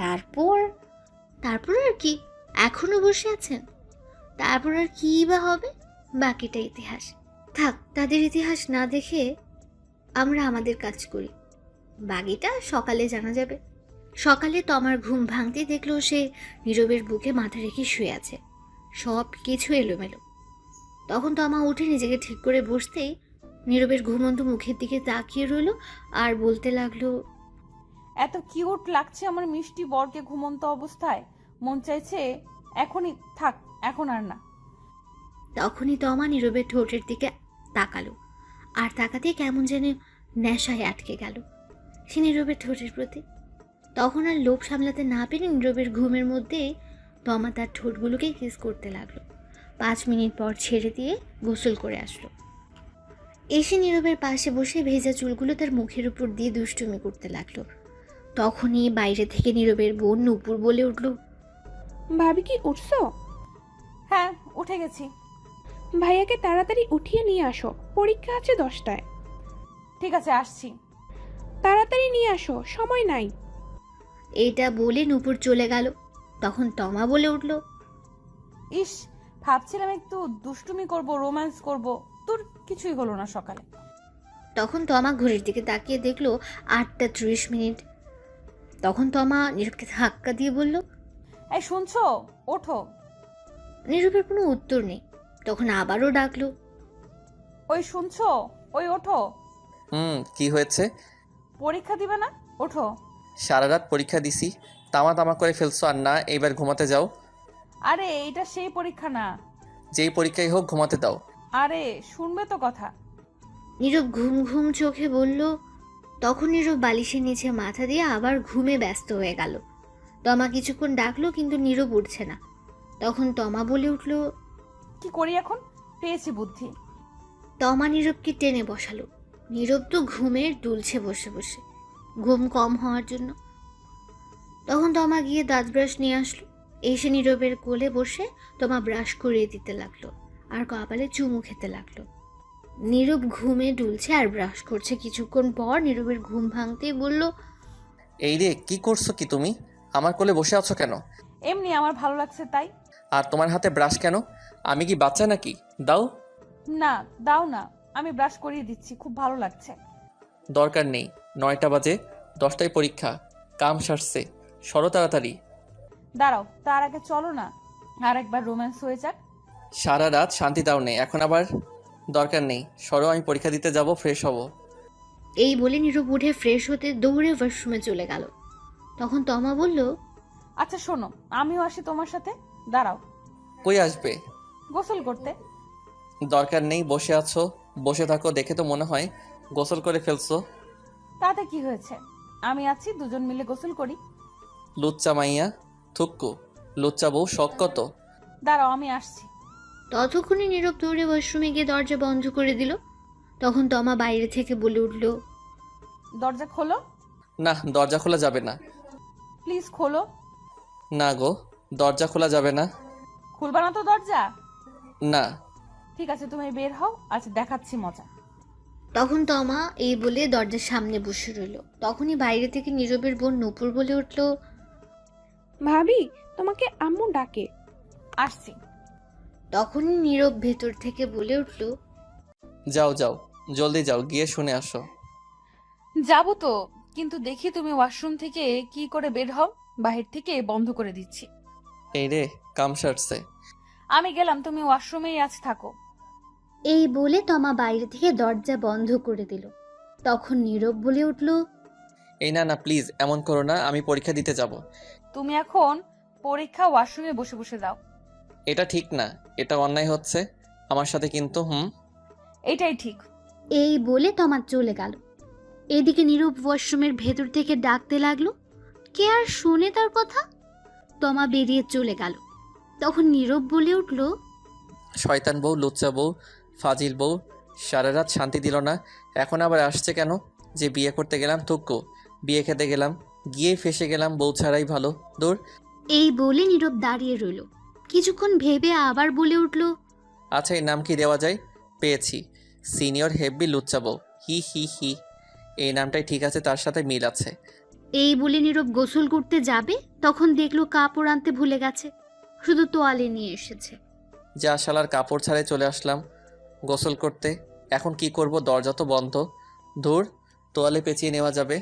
B: তারপর তারপর আর কি, এখনো বসে আছেন? তারপর আর কি বা হবে? বাকিটা ইতিহাস। থাক, তাদের ইতিহাস না দেখে আমরা আমাদের কাজ করি, বাকিটা সকালে জানা যাবে। সকালে তমার ঘুম ভাঙতে দেখলো সে নীরবের বুকে মাথা রেখে শুয়ে আছে, সব কিছু এলোমেলো। তখন তমা উঠে নিজেকে ঠিক করে বসতেই নীরবের ঘুমন্ত মুখের দিকে তাকিয়ে রইল আর বলতে লাগলো,
H: এত কিউট লাগছে আমার মিষ্টি বরকে ঘুমন্ত অবস্থায়, মন চাইছে এখনই থাক, এখন আর না।
B: তখনই তমা নীরবের ঠোঁটের দিকে তাকালো, আর তাকাতে কেমন যেন নেশায় আটকে গেল সে নীরবের ঠোঁটের প্রতি। তখন আর লোভ সামলাতে না পেরে নীরবের ঘুমের মধ্যে তমা তার ঠোঁটগুলোকে কিস করতে লাগলো। 5 মিনিট পর ছেড়ে দিয়ে গোসল করে আসলো। এসে নীরবের পাশে বসে ভেজা চুলগুলো তার মুখের উপর দিয়ে দুষ্টুমি করতে লাগলো। তখনই বাইরে থেকে নীরবের বোন নূপুর বলে উঠল,
D: ভাবি কি উঠছো?
H: হ্যাঁ, উঠে গেছি।
D: ভাইয়াকে তাড়াতাড়ি উঠিয়ে নিয়ে আসো, পরীক্ষা আছে 10টায়।
H: ঠিক আছে, আসছি।
D: তাড়াতাড়ি নিয়ে আসো, সময় নাই।
B: এটা বলে নূপুর চলে গেল। তখন তমা বলে উঠল,
H: ইস, ভাবছিলাম একটু দুষ্টুমি করব, রোম্যান্স করব, তোর কিছুই হলো না সকালে।
B: তখন তমা ঘড়ির দিকে তাকিয়ে দেখলো 8টা 30 মিনিট। তখন তমা নীরবকে ধাক্কা দিয়ে বলল,
H: এই শুনছো, ওঠো।
B: নীরবের কোনো উত্তর নেই। তখন আবারও ডাকলো,
H: ওই শুনছো, ওই ওঠো।
C: কি হয়েছে?
H: পরীক্ষা দিবে না? ওঠো।
C: সারা রাত পরীক্ষা দিছি, তামা তামা করে ফেলছো আর না, এইবার ঘুমাতে যাও।
H: আরে এটা সেই পরীক্ষা না।
C: যেই পরীক্ষাই হোক ঘুমাতে দাও।
H: আরে শুনবে তো কথা।
B: নীরব ঘুম ঘুম চোখে বলল। তখন নীরব বালিশের নিচে মাথা দিয়ে আবার ঘুমে ব্যস্ত হয়ে গেল। তমা কিছুক্ষণ ডাকলো কিন্তু নীরব উঠছে না। তখন তমা বলে উঠল,
H: কি করি এখন, পেয়েছি বুদ্ধি।
B: তমা নীরবকে টেনে বসালো। নীরব তো ঘুমের দুলছে বসে বসে, ঘুম কম হওয়ার জন্য। তখন তমা গিয়ে দাঁত ব্রাশ নিয়ে আসলো। এসে নীরবের কোলে বসে তমা ব্রাশ করিয়ে দিতে লাগলো আর কপালে চুমু খেতে লাগলো। নীরব ঘুমে ডুলছে আর ব্রাশ করছে। কিছুক্ষণ পর নীরবের ঘুম ভাঙতেই বলল,
C: এই রে, কি করছো কি তুমি? আমার কোলে বসে আছো কেন?
H: এমনি আমার ভালো লাগছে তাই।
C: আর তোমার হাতে ব্রাশ কেন? আমি কি বাচ্চা নাকি? দাও।
H: না, দাও না, আমি ব্রাশ করিয়ে দিচ্ছি, খুব ভালো লাগছে।
C: দরকার নেই, 9টা বাজে, 10টায় পরীক্ষা, কাম সারছে, সরো তাড়াতাড়ি।
H: দাঁড়াও, তার আগে চলো না আর একবার রোম্যান্স হয়ে যাক।
C: সারা রাত শান্তি দাও নেই, এখন আবার দরকার নেই, সরো, আমি পরীক্ষা দিতে যাব, ফ্রেশ হব।
B: এই বলে নীরব উঠে ফ্রেশ হতে দৌড়ে ওয়াশরুমে চলে গেল। তখন তমা বলল,
H: আচ্ছা শোনো, আমিও আসি তোমার সাথে। দাঁড়াও।
C: কই আসবে?
H: গোসল করতে।
C: দরকার নেই, বসে আছো, বসে থাকো, দেখে তো মনে হয় গোসল করে ফেলছো।
H: তাতে কি হয়েছে, আমি আছি, দুজন মিলে গোসল করি।
C: লুচ্চা মাইয়া, থুক্কু, লুচ্চা বউ, শখ কত।
H: দাঁড়াও, আমি আসছি।
B: ততক্ষণে নীরব দৌড়ে ওয়াশরুমে গিয়ে দরজা বন্ধ করে দিল। তখন তমা বাইরে থেকে বলে উঠল,
H: দরজা খোলো।
C: না, দরজা খোলা যাবে না।
H: প্লিজ খোলো।
C: না গো, দরজা খোলা যাবে না।
H: খুলবা না তো দরজা?
C: না।
H: ঠিক আছে, তুমি বের হও, আচ্ছা দেখাচ্ছি মজা।
B: তখন তমা এই বলে দরজার সামনে বসে রইল। তখনই বাইরে থেকে নীরবের বোন নূপুর বলে উঠল,
D: ভাবি, তোমাকে আম্মু ডাকে।
H: আসছি।
B: তখনই নীরব ভেতর থেকে বলে উঠল,
C: যাও যাও, জলদি যাও, গিয়ে শুনে আসো।
H: যাবো তো, কিন্তু দেখি তুমি ওয়াশরুম থেকে কি করে বের হও, বাহির থেকে বন্ধ করে দিচ্ছি।
C: এই রে, কাম সারছে।
H: আমি গেলাম, তুমি ওয়াশরুমেই আজ থাকো।
B: এই বলে তমা বাইরে থেকে দরজা বন্ধ করে দিল। তখন নীরব বলে উঠল,
C: এই না না, প্লিজ এমন করো না, আমি পরীক্ষা দিতে যাব।
H: তুমি এখন পরীক্ষা ওয়াশরুমে বসে বসে দাও।
C: এটা ঠিক না, এটা অন্যায় হচ্ছে আমার সাথে কিন্তু।
H: এটাই ঠিক।
B: এই বলে তমা চলে গেল। এদিকে নীরব ওয়াশরুমের ভেতর থেকে ডাকতে লাগলো, কে আর শোনে তার কথা? তমা বেরিয়ে চলে গেল। তখন নীরব বলে উঠল,
C: শয়তান বউ, লুচ্চা বউ, ফাজিল বউ, সারা রাত শান্তি দিল না। এখন আবার আসছে কেন? যে বিয়ে করতে গেলাম থুক্কু, বিয়ে খেতে গেলাম গিয়েই ফেসে গেলাম, বউ ছাড়াই ভালো। দূর।
B: এই বলে নীরব দাঁড়িয়ে রইল। কিছুক্ষণ ভেবে আবার বলে উঠল,
C: আচ্ছা, এই নাম কি দেওয়া যায়? পেয়েছি, সিনিয়র হেব্বি লুচ্চা বউ। হি হি হি, এই নামটাই ঠিক আছে, তার সাথে মিল আছে।
B: এই বলে নীরব গোসল করতে যাবে, তখন দেখলো কাপড় আনতে ভুলে গেছে, শুধু তোয়ালে নিয়ে এসেছে।
C: যা শালার, কাপড় ছাড়াই চলে আসলাম গোসল করতে। এখন কি করব, দরজা তো বন্ধ। ধুর, তোয়ালে পেঁচিয়ে নেওয়া যাবে।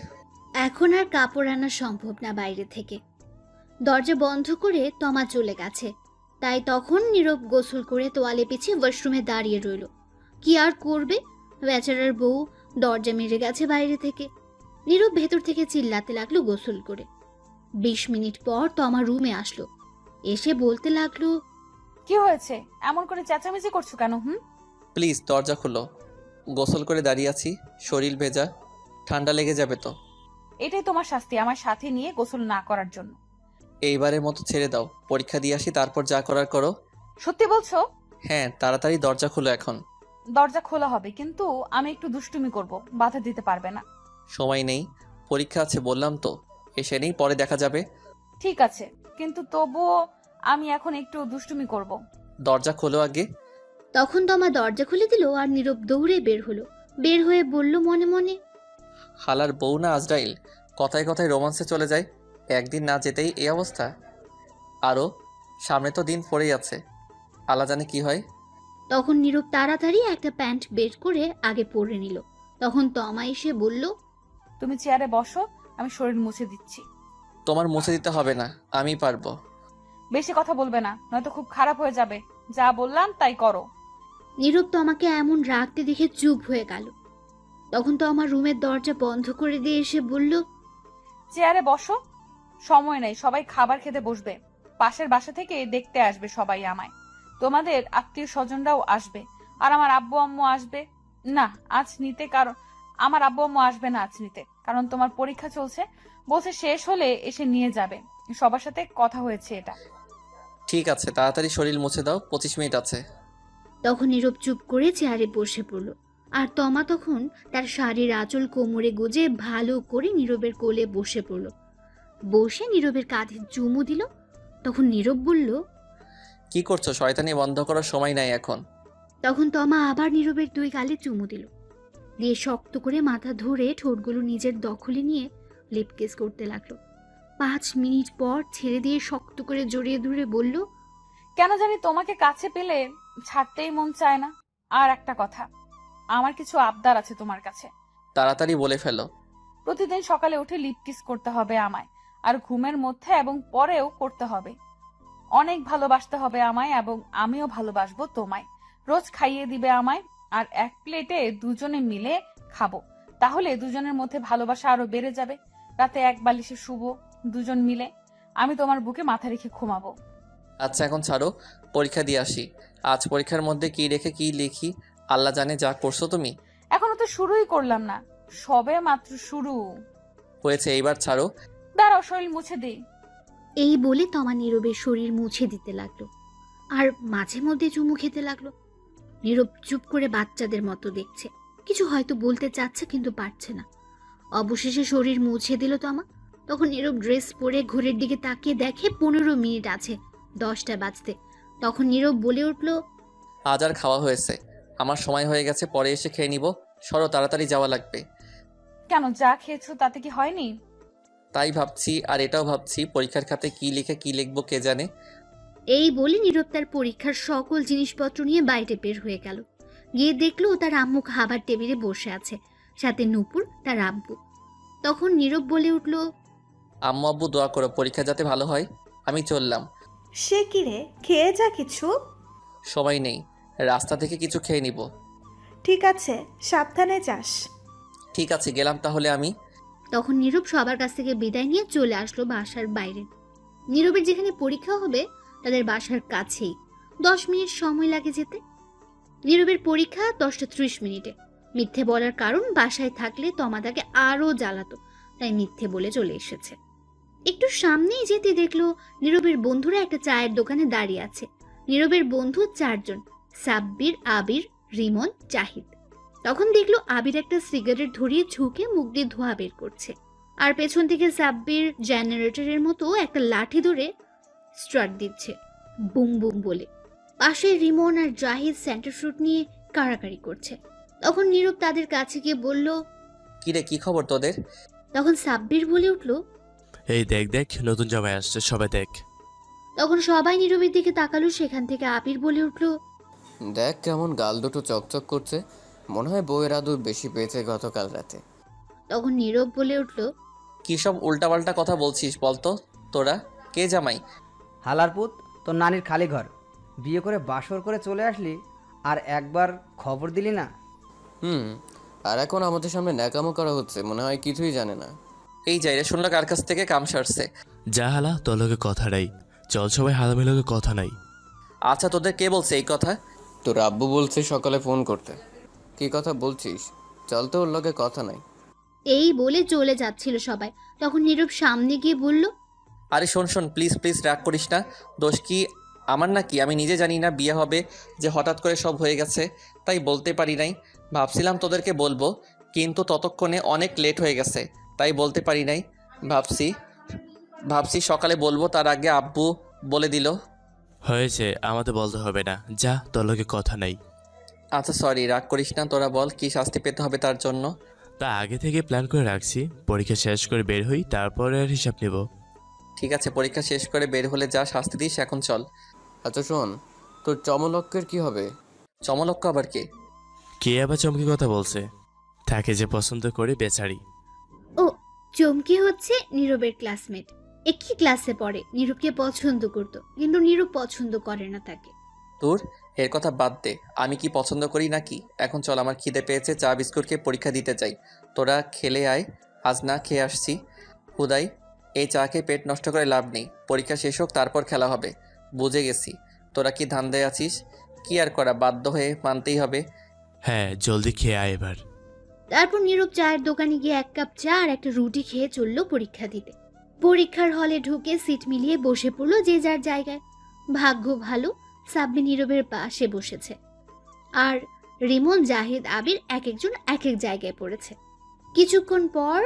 B: এখন আর কাপড় আনা সম্ভব না বাইরে থেকে। দরজা বন্ধ করে তমা চলে গেছে। তাই তখন নীরব গোসল করে তোয়ালে পিছিয়ে ওয়াশরুমে দাঁড়িয়ে রইল। কি আর করবে, বেচারার বউ দরজা মেরে গেছে বাইরে থেকে। নীরব ভেতর থেকে চিল্লাতে লাগলো গোসল করে। 20 মিনিট পর তমা রুমে আসলো। এসে বলতে লাগলো,
H: কি হয়েছে? এমন করে চেঁচামেচি করছো কেন?
C: প্লিজ দরজা খুলো, গোসল করে দাঁড়িয়ে আছি, শরীর ভেজা, ঠান্ডা লেগে যাবে তো।
H: এটাই তোমার শাস্তি, আমার সাথে নিয়ে গোসল না করার জন্য।
C: এইবারের মতো ছেড়ে দাও, পরীক্ষা দিয়ে আসি, তারপর যা করার করো।
H: সত্যি বলছো?
C: হ্যাঁ, তাড়াতাড়ি দরজা খুলো এখন।
H: দরজা খোলা হবে, কিন্তু আমি একটু দুষ্টুমি করব, বাধা দিতে পারবে না।
C: সময় নেই, পরীক্ষা আছে বললাম তো, এসে নেই, পরে দেখা যাবে।
H: ঠিক আছে, কিন্তু তবুও আমি এখন একটু দুষ্টুমি করব।
C: দরজা খোলো আগে।
B: তখন তমা দরজা খুলে দিল আর নীরব দৌড়ে বের হলো। বের হয়ে বলল মনে মনে,
C: হালার বউ না আজরাইল, কথায় কথায় রোমান্সে চলে যায়, একদিন না যেতেই এই অবস্থা। আরও সামনে তো দিন পড়েই আছে, আল্লাহ জানে কি হয়।
B: তখন নীরব তাড়াতাড়ি একটা প্যান্ট বের করে আগে পরে নিল। তখন তমা এসে বলল,
H: তুমি চেয়ারে বসো, আমি শরীর মুছে দিচ্ছি।
C: তোমার মুছে দিতে হবে না, আমি পারবো।
H: বেশি কথা বলবে না, নয়তো খুব খারাপ হয়ে যাবে। যা বললাম তাই করো।
B: নীরব তমাকে এমন রাগতে দেখে চুপ হয়ে গেল। তখন তো আমার রুমের দরজা বন্ধ করে দিয়ে এসে বলল,
H: চেয়ারে বসো, সময় নেই, সবাই খাবার খেতে বসবে। পাশের বাসা থেকে দেখতে আসবে সবাই আমায়, তোমাদের আত্মীয় স্বজনরাও আসবে, আর আমার আব্বু আম্মু আসবে না আজ নিতে, কারণ আমার আব্বু আম্মু আসবে না আজ নিতে, কারণ তোমার পরীক্ষা চলছে, বলছে শেষ হলে এসে নিয়ে যাবে। সবার সাথে কথা হয়েছে এটা।
C: ঠিক আছে, তাড়াতাড়ি শরীর মুছে দাও, 25 মিনিট আছে।
B: তখন নীরব চুপ করে চেয়ারে বসে পড়ল। আর তমা তখন তার শাড়ির আঁচল কোমরে গুজে ভালো করে নীরবের কোলে বসে পড়ল। বসে নীরবের কাঁধে চুমু দিল। তখন নীরব বলল,
C: কি করছো? শয়তানি বন্ধ করার সময় নাই এখন।
B: তখন তমা আবার নীরবের 2 গালে চুমু দিল, দিয়ে শক্ত করে মাথা ধরে ঠোঁটগুলো নিজের দখলে নিয়ে লিপ কিস করতে লাগলো। 5 মিনিট পর ছেড়ে দিয়ে শক্ত করে জড়িয়ে ধরে বলল,
H: কেন জানি তোমাকে কাছে পেলে ছাড়তেই মন চায় না। আর একটা কথা, আমার কিছু আবদার আছে তোমার কাছে।
C: তাড়াতাড়ি বলে ফেলো।
H: প্রতিদিন সকালে উঠে লিপ কিস করতে হবে আমায়, আর ঘুমের মধ্যে এবং পরেও করতে হবে। অনেক ভালোবাসতে হবে আমায়, এবং আমিও ভালোবাসবো তোমায়। রোজ খাইয়ে দিবে আমায়, আর এক প্লেটে দুজনে মিলে খাবো। তাহলে দুজনের মধ্যে ভালোবাসা আরো বেড়ে যাবে। রাতে এক বালিশে শুবো দুজন মিলে, আমি তোমার বুকে মাথা রেখে ঘুমাবো।
C: আচ্ছা, এখন ছাড়ো, পরীক্ষা দিয়ে আসি। আজ পরীক্ষার মধ্যে কি রেখে কি লিখি আল্লাহ জানে। যা করছো তুমি।
H: এখনো তো শুরুই করলাম না, সবে মাত্র শুরু
C: হয়েছে, এইবার ছাড়ো।
H: দাঁড়াও, শরীর মুছে দিই।
B: এই বলে তমা নীরবের শরীর মুছে দিতে লাগলো আর মাঝে মধ্যে চুমু খেতে লাগলো। নীরব চুপ করে বাচ্চাদের মতো দেখছে, কিছু হয়তো বলতে চাচ্ছে কিন্তু পারছে না। অবশেষে শরীর মুছে দিল তমা। তখন নীরব ড্রেস পরে ঘড়ির দিকে তাকিয়ে দেখে 15 মিনিট আছে 10টা বাজতে। তখন নীরব বলে উঠল,
C: আজ আর খাওয়া হয়েছে, আমার সময় হয়ে গেছে, পরে এসে খেয়ে নিব। সরো, তাড়াতাড়ি যাওয়া লাগবে।
H: কেন, যা খেয়েছো তাতে কি হয়নি?
C: তাই ভাবছি, আর এটাও ভাবছি পরীক্ষার খাতে কি লিখে কি লিখবো কে জানে।
B: এই বলে নীরব তার পরীক্ষার সকল জিনিসপত্র নিয়ে বাইরে বের হয়ে গেল। গিয়ে দেখলো তার আম্মু খাবার টেবিলে বসে আছে, সাথে নূপুর তার আব্বু। তখন নীরব বলে উঠল,
C: আম্মু আব্বু দোয়া করো পরীক্ষা যাতে ভালো হয়। আমি চললাম।
A: সে কি রে, খেয়ে যা কিছু।
C: সময় নেই, রাস্তা থেকে কিছু খেয়ে নিব।
A: ঠিক আছে, সাবধানে যাস।
C: ঠিক আছে, গেলাম তাহলে আমি।
B: তখন নীরব সবার কাছ থেকে বিদায় নিয়ে চলে আসলো বাসার বাইরে। নীরবের যেখানে পরীক্ষা হবে তাদের বাসার কাছেই, 10 মিনিট সময় লাগে যেতে। নীরবের পরীক্ষা 10:30 মিনিটে। মিথ্যে বলার কারণ বাসায় থাকলে তমা তাকে আরো জ্বালাতো, তাই মিথ্যে বলে চলে এসেছে। একটু সামনেই যেতে দেখলো নীরবের বন্ধুরা একটা চায়ের দোকানে দাঁড়িয়ে আছে। নীরবের বন্ধু 4 জন, সাব্বির, আবির, রিমন, জাহিদ। তখন দেখলো আবির একটা সিগারেট ধরিয়ে ঝুঁকে মুখ দিয়ে ধোঁয়া বের করছে, আর পেছন থেকে সাব্বির জেনারেটরের মতো একটা লাঠি ধরে স্টার্ট দিচ্ছে, বুম বুম বলে। পাশে রিমন আর জাহিদ সেন্টার ফ্রুট নিয়ে কাড়াকাড়ি করছে। তখন নীরব তাদের কাছে গিয়ে বলল,
C: কিরে, কি খবর তোদের?
B: তখন সাব্বির বলে উঠলো,
J: এই দেখ দেখ, নতুন জামাই আসছে, সবাই দেখ।
B: তখন সবাই নীরবের দিকে তাকালো। সেখান থেকে আবির বলে উঠলো,
K: দেখ কেমন গাল দুটো চকচক করছে, মনে হয় বউয়ের আদর বেশি পেয়েছে গতকাল রাতে।
B: তখন নীরব বলে উঠলো,
C: কি সব উল্টাপাল্টা কথা বলছিস বলতো? তোরা কে জামাই?
L: হালারপুত, তোর নানির খালি ঘর, বিয়ে করে বাসর করে চলে আসলি আর একবার খবর দিলি না।
K: আর এখন আমাদের সামনে ন্যাকামো করা হচ্ছে, মনে হয় কিছুই জানে না।
C: এই যাই রে, শুনলো কার কাছ থেকে কাম সারছে।
J: যা হালা, তোর লোকে কথা নাই, চল সবাই হালামের লোকে কথা নাই।
C: আচ্ছা, তোদের কে বলছে এই কথা?
K: তোর আব্বু বলছে সকালে ফোন করতে। কি কথা বলছিস? চল তো, ওর লগে কথা নাই।
B: এই বলে চলে যাচ্ছিল সবাই। তখন নীরব সামনে গিয়ে বলল,
C: আরে শোন শোন, প্লিজ প্লিজ রাগ করিস না। দোষ কি আমার নাকি? আমি নিজে জানি না বিয়ে হবে, যে হঠাৎ করে সব হয়ে গেছে, তাই বলতে পারি নাই। ভাবছিলাম তোদেরকে বলবো, কিন্তু ততক্ষণে অনেক লেট হয়ে গেছে, তাই বলতে পারি নাই। ভাবছি সকালে বলবো, তার আগে আব্বু বলে দিল।
J: হয়েছে, আমাদের বলতে হবে না, যা, তোর লোকে কথা নাই।
C: আচ্ছা সরি, রাগ করিস না। তোরা বল কি শাস্তি পেতে হবে তার জন্য?
J: তা আগে থেকে প্ল্যান করে রাখছি, পরীক্ষা শেষ করে বের হই, তারপরে আর হিসাব নেব।
C: ঠিক আছে, পরীক্ষা শেষ করে বের হলে যা শাস্তি দিস, এখন চল।
K: আচ্ছা শোন, তোর চমলক্কের কি হবে?
C: চমলক্ষ আবার কে?
J: কে আবার চমকি কথা বলছে? তাকে যে পছন্দ করে বেচারি।
B: ও, চমকি হচ্ছে নীরবের ক্লাসমেট। একই ক্লাসে পড়ে, নীরবকে পছন্দ করতো, কিন্তু নীরব পছন্দ করে না তাকে।
C: তোর এর কথা বাদ দে, আমি কি পছন্দ করি নাকি? এখন চল, আমার খিদে পেয়েছে, চা বিস্কুট খেয়ে পরীক্ষা দিতে চাই। তোরা খেলে আয়, আজ না খেয়ে আসছি। হুদাই এই চা খেয়ে পেট নষ্ট করে লাভ নেই, পরীক্ষা শেষ হোক তারপর খেলা হবে। বুঝে গেছি তোরা কি ধান্দায় আছিস, কি আর করা, বাধ্য হয়ে মানতেই হবে।
J: হ্যাঁ, জলদি খেয়ে আয় এবার।
B: তারপর নীরব চায়ের দোকানে গিয়ে 1 কাপ চা আর একটা রুটি খেয়ে চলল পরীক্ষা দিতে। পরীক্ষার হলে ঢুকে সিট মিলিয়ে বসে পড়লো যে যার জায়গায়। ভাগ্য ভালো, সাব্বি নীরবের পাশে বসেছে, আর রিমন, জাহিদ, আবির এক একজন এক এক জায়গায় পড়েছে। কিছুক্ষণ পর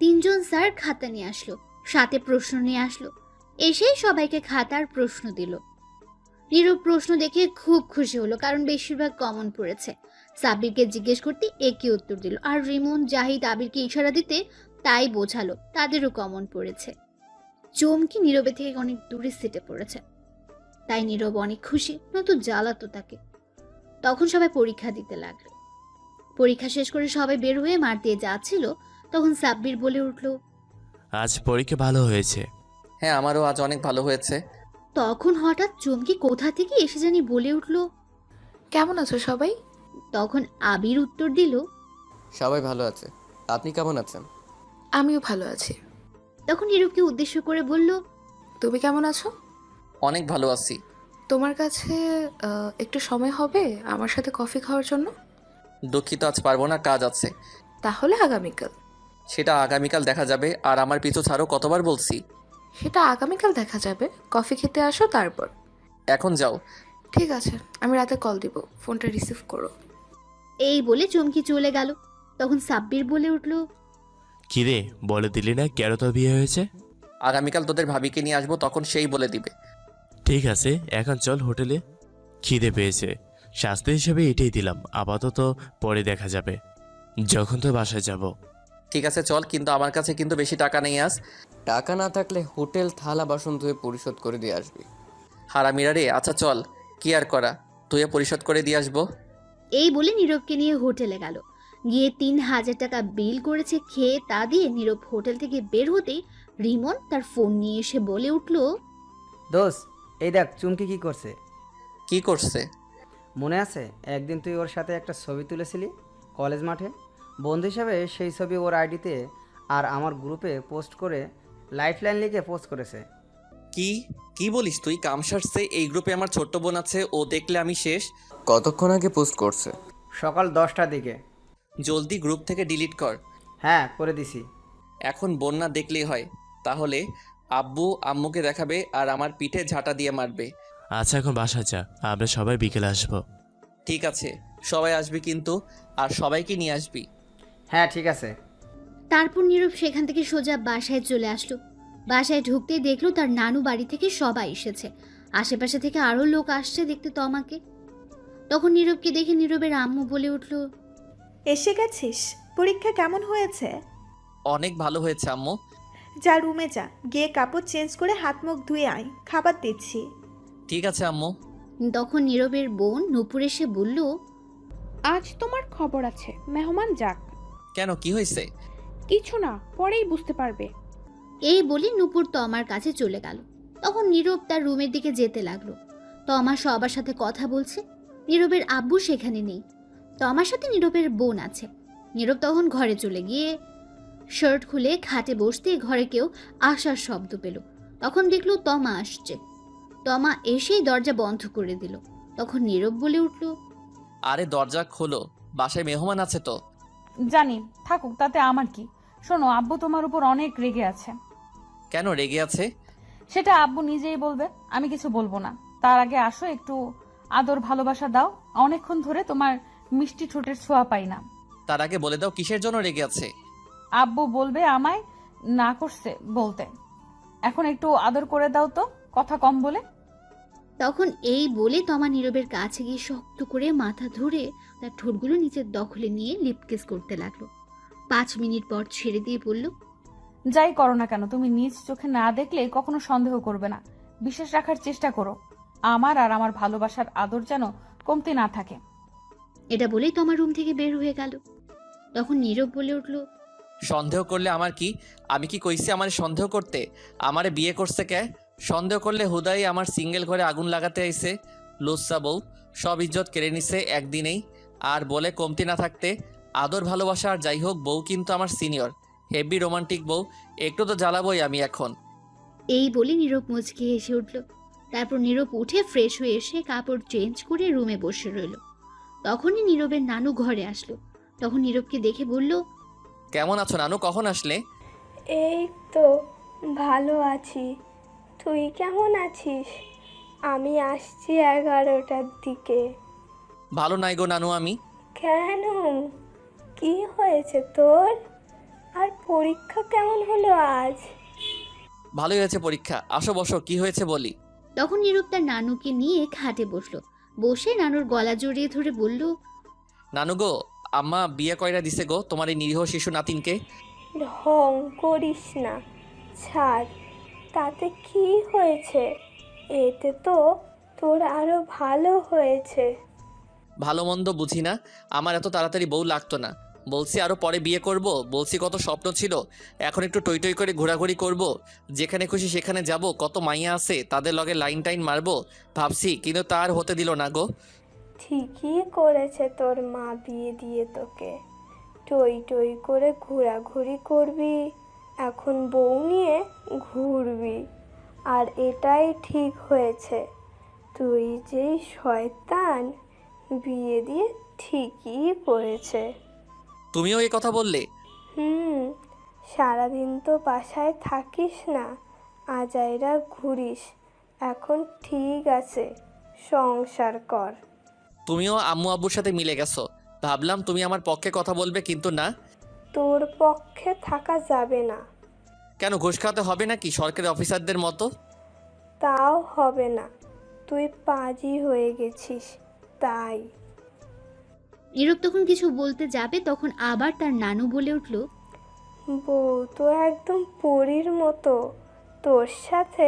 B: 3 জন স্যার খাতা নিয়ে আসলো, সাথে প্রশ্ন নিয়ে আসলো। এসেই সবাইকে খাতার প্রশ্ন দিল। নীরব প্রশ্ন দেখে খুব খুশি হলো, কারণ বেশিরভাগ কমন পড়েছে। সাব্বিরকে জিজ্ঞেস করতে একই উত্তর দিল, আর রিমন, জাহিদ, আবিরকে ইশারা দিতে তাই বোঝালো তাদেরও কমন পড়েছে। চমকি নীরবে থেকে অনেক দূরে সিটে পড়েছে, তাই নীরব অনেক খুশি, নয়তো জ্বালাতো তাকে। তখন সবাই পরীক্ষা দিতে লাগলো। পরীক্ষা শেষ করে সবাই বের হয়ে মাঠ দিয়ে যাচ্ছিল, তখন সাব্বির বলে উঠল,
J: আজ পরীক্ষা ভালো হয়েছে।
C: হ্যাঁ, আমারও আজ অনেক ভালো হয়েছে।
B: তখন হঠাৎ চমকি কোথা থেকে এসে জানি বলে উঠল,
M: কেমন আছো সবাই?
B: তখন আবির উত্তর দিল,
K: সবাই ভালো আছে, আপনি কেমন আছেন?
M: আমিও ভালো আছি।
B: তখন নীরবকে উদ্দেশ্য করে বলল,
M: তুমি কেমন আছো?
C: অনেক ভালো আছি।
M: তোমার কাছে একটু সময় হবে আমার সাথে কফি খাওয়ার জন্য?
C: দুঃখিত, আজ পারবো না, কাজ আছে।
M: তাহলে আগামীকাল।
C: সেটা আগামীকাল দেখা যাবে, আর আমার পিছু ছাড়ো, কতবার বলছি।
M: সেটা আগামীকাল দেখা যাবে, কফি খেতে আসো তারপর।
C: এখন যাও।
M: ঠিক আছে, আমি রাতে কল দিব, ফোনটা রিসিভ করো।
B: এই বলে চমকি চলে গেল। তখন সাব্বির বলে উঠল,
J: কিরে, বলে দিলি না কেন তোর বিয়ে হয়েছে?
C: আগামীকাল তোদের ভাবিকে নিয়ে আসবো, তখন সেই বলে দিবে।
J: ঠিক আছে, এখন চল হোটেলে, খিদে পেয়েছে। শাস্তি হিসেবে এটাই দিলাম, আপাতত পরে দেখা যাবে, যখন তো বাসায় যাব।
C: ঠিক আছে চল, কিন্তু আমার কাছে কিন্তু বেশি টাকা নেই আজ।
K: টাকা না থাকলে হোটেল থালা বাসন ধুয়ে পরিশোধ করে দিয়ে আসবি।
C: হারামিরা রে। আচ্ছা চল, কি আর করা, ধুয়ে পরিশোধ করে দিয়ে আসবো।
B: এই বলে নীরবকে নিয়ে হোটেলে গেল। গিয়ে 3000 টাকা বিল করেছে। খেয়ে তা দিয়ে নীরব হোটেল থেকে বের হতেই রিমন তার ফোন নিয়ে এসে বলে উঠল,
L: দোষ, এই দেখ চুমকি কি করছে।
C: কি করছে?
L: মনে আছে একদিন তুই ওর সাথে একটা ছবি তুলেছিলি কলেজ মাঠে? বন্ধু হিসাবে সেই ছবি ওর আইডিতে আর আমার গ্রুপে পোস্ট করে লাইফলাইন লিখে পোস্ট করেছে।
C: কি কি বলিস তুই? কাম সারছে, এই গ্রুপে আমার ছোট্ট বোন আছে, ও দেখলে আমি শেষ।
K: কতক্ষণ আগে পোস্ট করছে?
L: সকাল 10টার দিকে।
C: জলদি গ্রুপ থেকে ডিলিট কর।
L: হ্যাঁ, করে দিছি।
C: এখন বোন না দেখলেই হয়। তাহলে আব্বু আম্মুকে দেখাবে আর আমার পিঠে ঝাঁটা দিয়ে মারবে।
J: আচ্ছা এখন বাসা যা, আমরা সবাই বিকেলে আসবো।
C: ঠিক আছে, সবাই আসবি কিন্তু, আর সবাইকে নিয়ে আসবি।
L: হ্যাঁ ঠিক আছে।
B: তারপর নীরব সেখান থেকে সোজা বাসায় চলে আসলো। বাসায় ঢুকতেই দেখলো তার নানু বাড়ি থেকে সবাই এসেছে। আশেপাশে থেকে আরও লোক আসছে দেখতে তমাকে। তখন নীরবকে দেখে নীরবের আম্মু বলে উঠল,
A: এসে গেছিস? পরীক্ষা কেমন হয়েছে?
C: অনেক ভালো হয়েছে আম্মু।
A: যা রুমে যা, গিয়ে কাপড় চেঞ্জ করে হাত মুখ ধুয়ে আয়, খাবার দিচ্ছি।
C: ঠিক আছে আম্মু।
B: তখন নীরবের বোন নূপুর এসে বলল,
D: আজ তোমার খবর আছে, মেহমান যাক।
C: কেন, কি হয়েছে?
D: কিছু না, পরেই বুঝতে পারবে।
B: এই বলে নূপুর তমার কাছে চলে গেল। তখন নীরব তার রুমের দিকে যেতে লাগলো। তমা সবার সাথে কথা বলছে। নীরবের আব্বু সেখানে নেই। তমার সাথে নীরবের বোন আছে। নীরব তখন ঘরে চলে গিয়ে শার্ট খুলে খাটে বসতে ঘরে কেউ আসার শব্দ পেল। তখন দেখলো তমা আসছে। তমা এসেই দরজা বন্ধ করে দিল। তখন নীরব বলে উঠল,
C: আরে দরজা খোলো, বাসায় মেহমান আছে তো।
H: জানি, থাকুক, তাতে আমার কি। শোনো, আব্বু তোমার উপর অনেক রেগে আছে।
C: কেন রেগে আছে?
H: সেটা আব্বু নিজেই বলবে, আমি কিছু বলবো না। তার আগে আসো, একটু আদর ভালোবাসা দাও। অনেকক্ষণ ধরে তোমার মিষ্টি ঠোঁটের ছোঁয়া পাই না।
C: তার আগে বলে দাও কিসের জন্য রেগে আছে।
H: আব্বু বলবে আমায় না করছে বলতে। এখন একটু আদর করে দাও তো, কথা কম বলে।
B: তখন এই বলে তমা নীরবের কাছে গিয়ে শক্ত করে মাথা ধরে তার ঠোঁটগুলো নিচের দখলে নিয়ে লিপকিস করতে লাগলো। 5 মিনিট পর ছেড়ে দিয়ে বলল,
H: যাই করো না কেন, তুমি নিজ চোখে না দেখলে কখনো সন্দেহ করবে না। বিশ্বাস রাখার চেষ্টা করো, আমার আর আমার ভালোবাসার আদর যেন কমতে না থাকে।
B: এটা বলেই তমা রুম থেকে বের হয়ে গেল। তখন নীরব বলে উঠল,
C: সন্দেহ করলে আমার কি? আমি কি কইছি আমারে সন্দেহ করতে? আমারে বিয়ে করছে কে? সন্দেহ করলে হুদাই আমার সিঙ্গেল ঘরে আগুন লাগাতে আইছে। লুচ্চা বউ, সব ইজ্জত কেড়ে নিছে একদিনেই। আর বলে কমতি না থাকতে আদর ভালোবাসা আর যাই হোক, বউ কিন্তু আমার সিনিয়র, হেভি রোমান্টিক বউ। একটু তো জ্বালাবই আমি এখন।
B: এই বলে নীরব মুচকি হেসে উঠল। তারপর নীরব উঠে ফ্রেশ হয়ে এসে কাপড় চেঞ্জ করে রুমে বসে রইল। তখনই নীরবের নানু ঘরে আসলো। তখন নীরবকে দেখে বলল,
C: কেমন আছো নানু, কখন আসলে?
G: এই তো ভালো আছি, তুই কেমন আছিস? আমি আসছি 11টার দিকে।
C: ভালো নাই গো নানু আমি।
G: কেন, কি হয়েছে তোর? আর পরীক্ষা কেমন হলো আজ?
C: ভালোই হয়েছে পরীক্ষা, আসো বসো, কি হয়েছে বলি।
B: তখন নীরব তার নানুকে নিয়ে খাটে বসলো। বসে নানুর গলা জড়িয়ে ধরে বলল,
C: নানু গো, আম্মা বিয়ে কয়রা দিছে গো তোমার এই নিরীহ শিশু নাতিনকে।
G: ঢং করিস না, ছাড়। তাতে কি হয়েছে? এতে তো তোর আরো ভালো হয়েছে।
C: ভালো মন্দ বুঝি না, আমার এত তাড়াতাড়ি বউ লাগতো না। বলছি আরো পরে বিয়ে করব, বলছি কত স্বপ্ন ছিল। এখন একটু টই টই করে ঘোরাঘুরি করব, যেখানে খুশি সেখানে যাব, কত মাইয়া আছে তাদের লগে লাইন টাইন মারবো ভাবছি, কিন্তু তার হতে দিল না গো।
G: ঠিকই করেছে তোর মা বিয়ে দিয়ে তোকে। টই টই করে ঘোরাঘুরি করবি, এখন বউ নিয়ে ঘুরবি। আর এটাই ঠিক হয়েছে। তুই যেই শয়তান, বিয়ে দিয়ে ঠিকই করেছে।
C: তুমিও এই কথা বললে?
G: সারাদিন তো বাসায় থাকিস না, আজাইরা ঘুরিস। এখন ঠিক আছে, সংসার কর।
C: তুমিও আম্মু আব্বুর সাথে মিলে গেছো, ভাবলাম তুমি আমার পক্ষে কথা বলবে, কিন্তু না।
G: তোর পক্ষে থাকা যাবে না।
C: কেন, ঘুষ খাওয়াতে হবে নাকি সরকারি অফিসারদের মতো?
G: তাও হবে না, তুই পাজি হয়ে গেছিস তাই।
B: নীরব তখন কিছু বলতে যাবে, তখন আবার তার নানু বলে উঠল,
G: বউ তো একদম পরীর মতো, তোর সাথে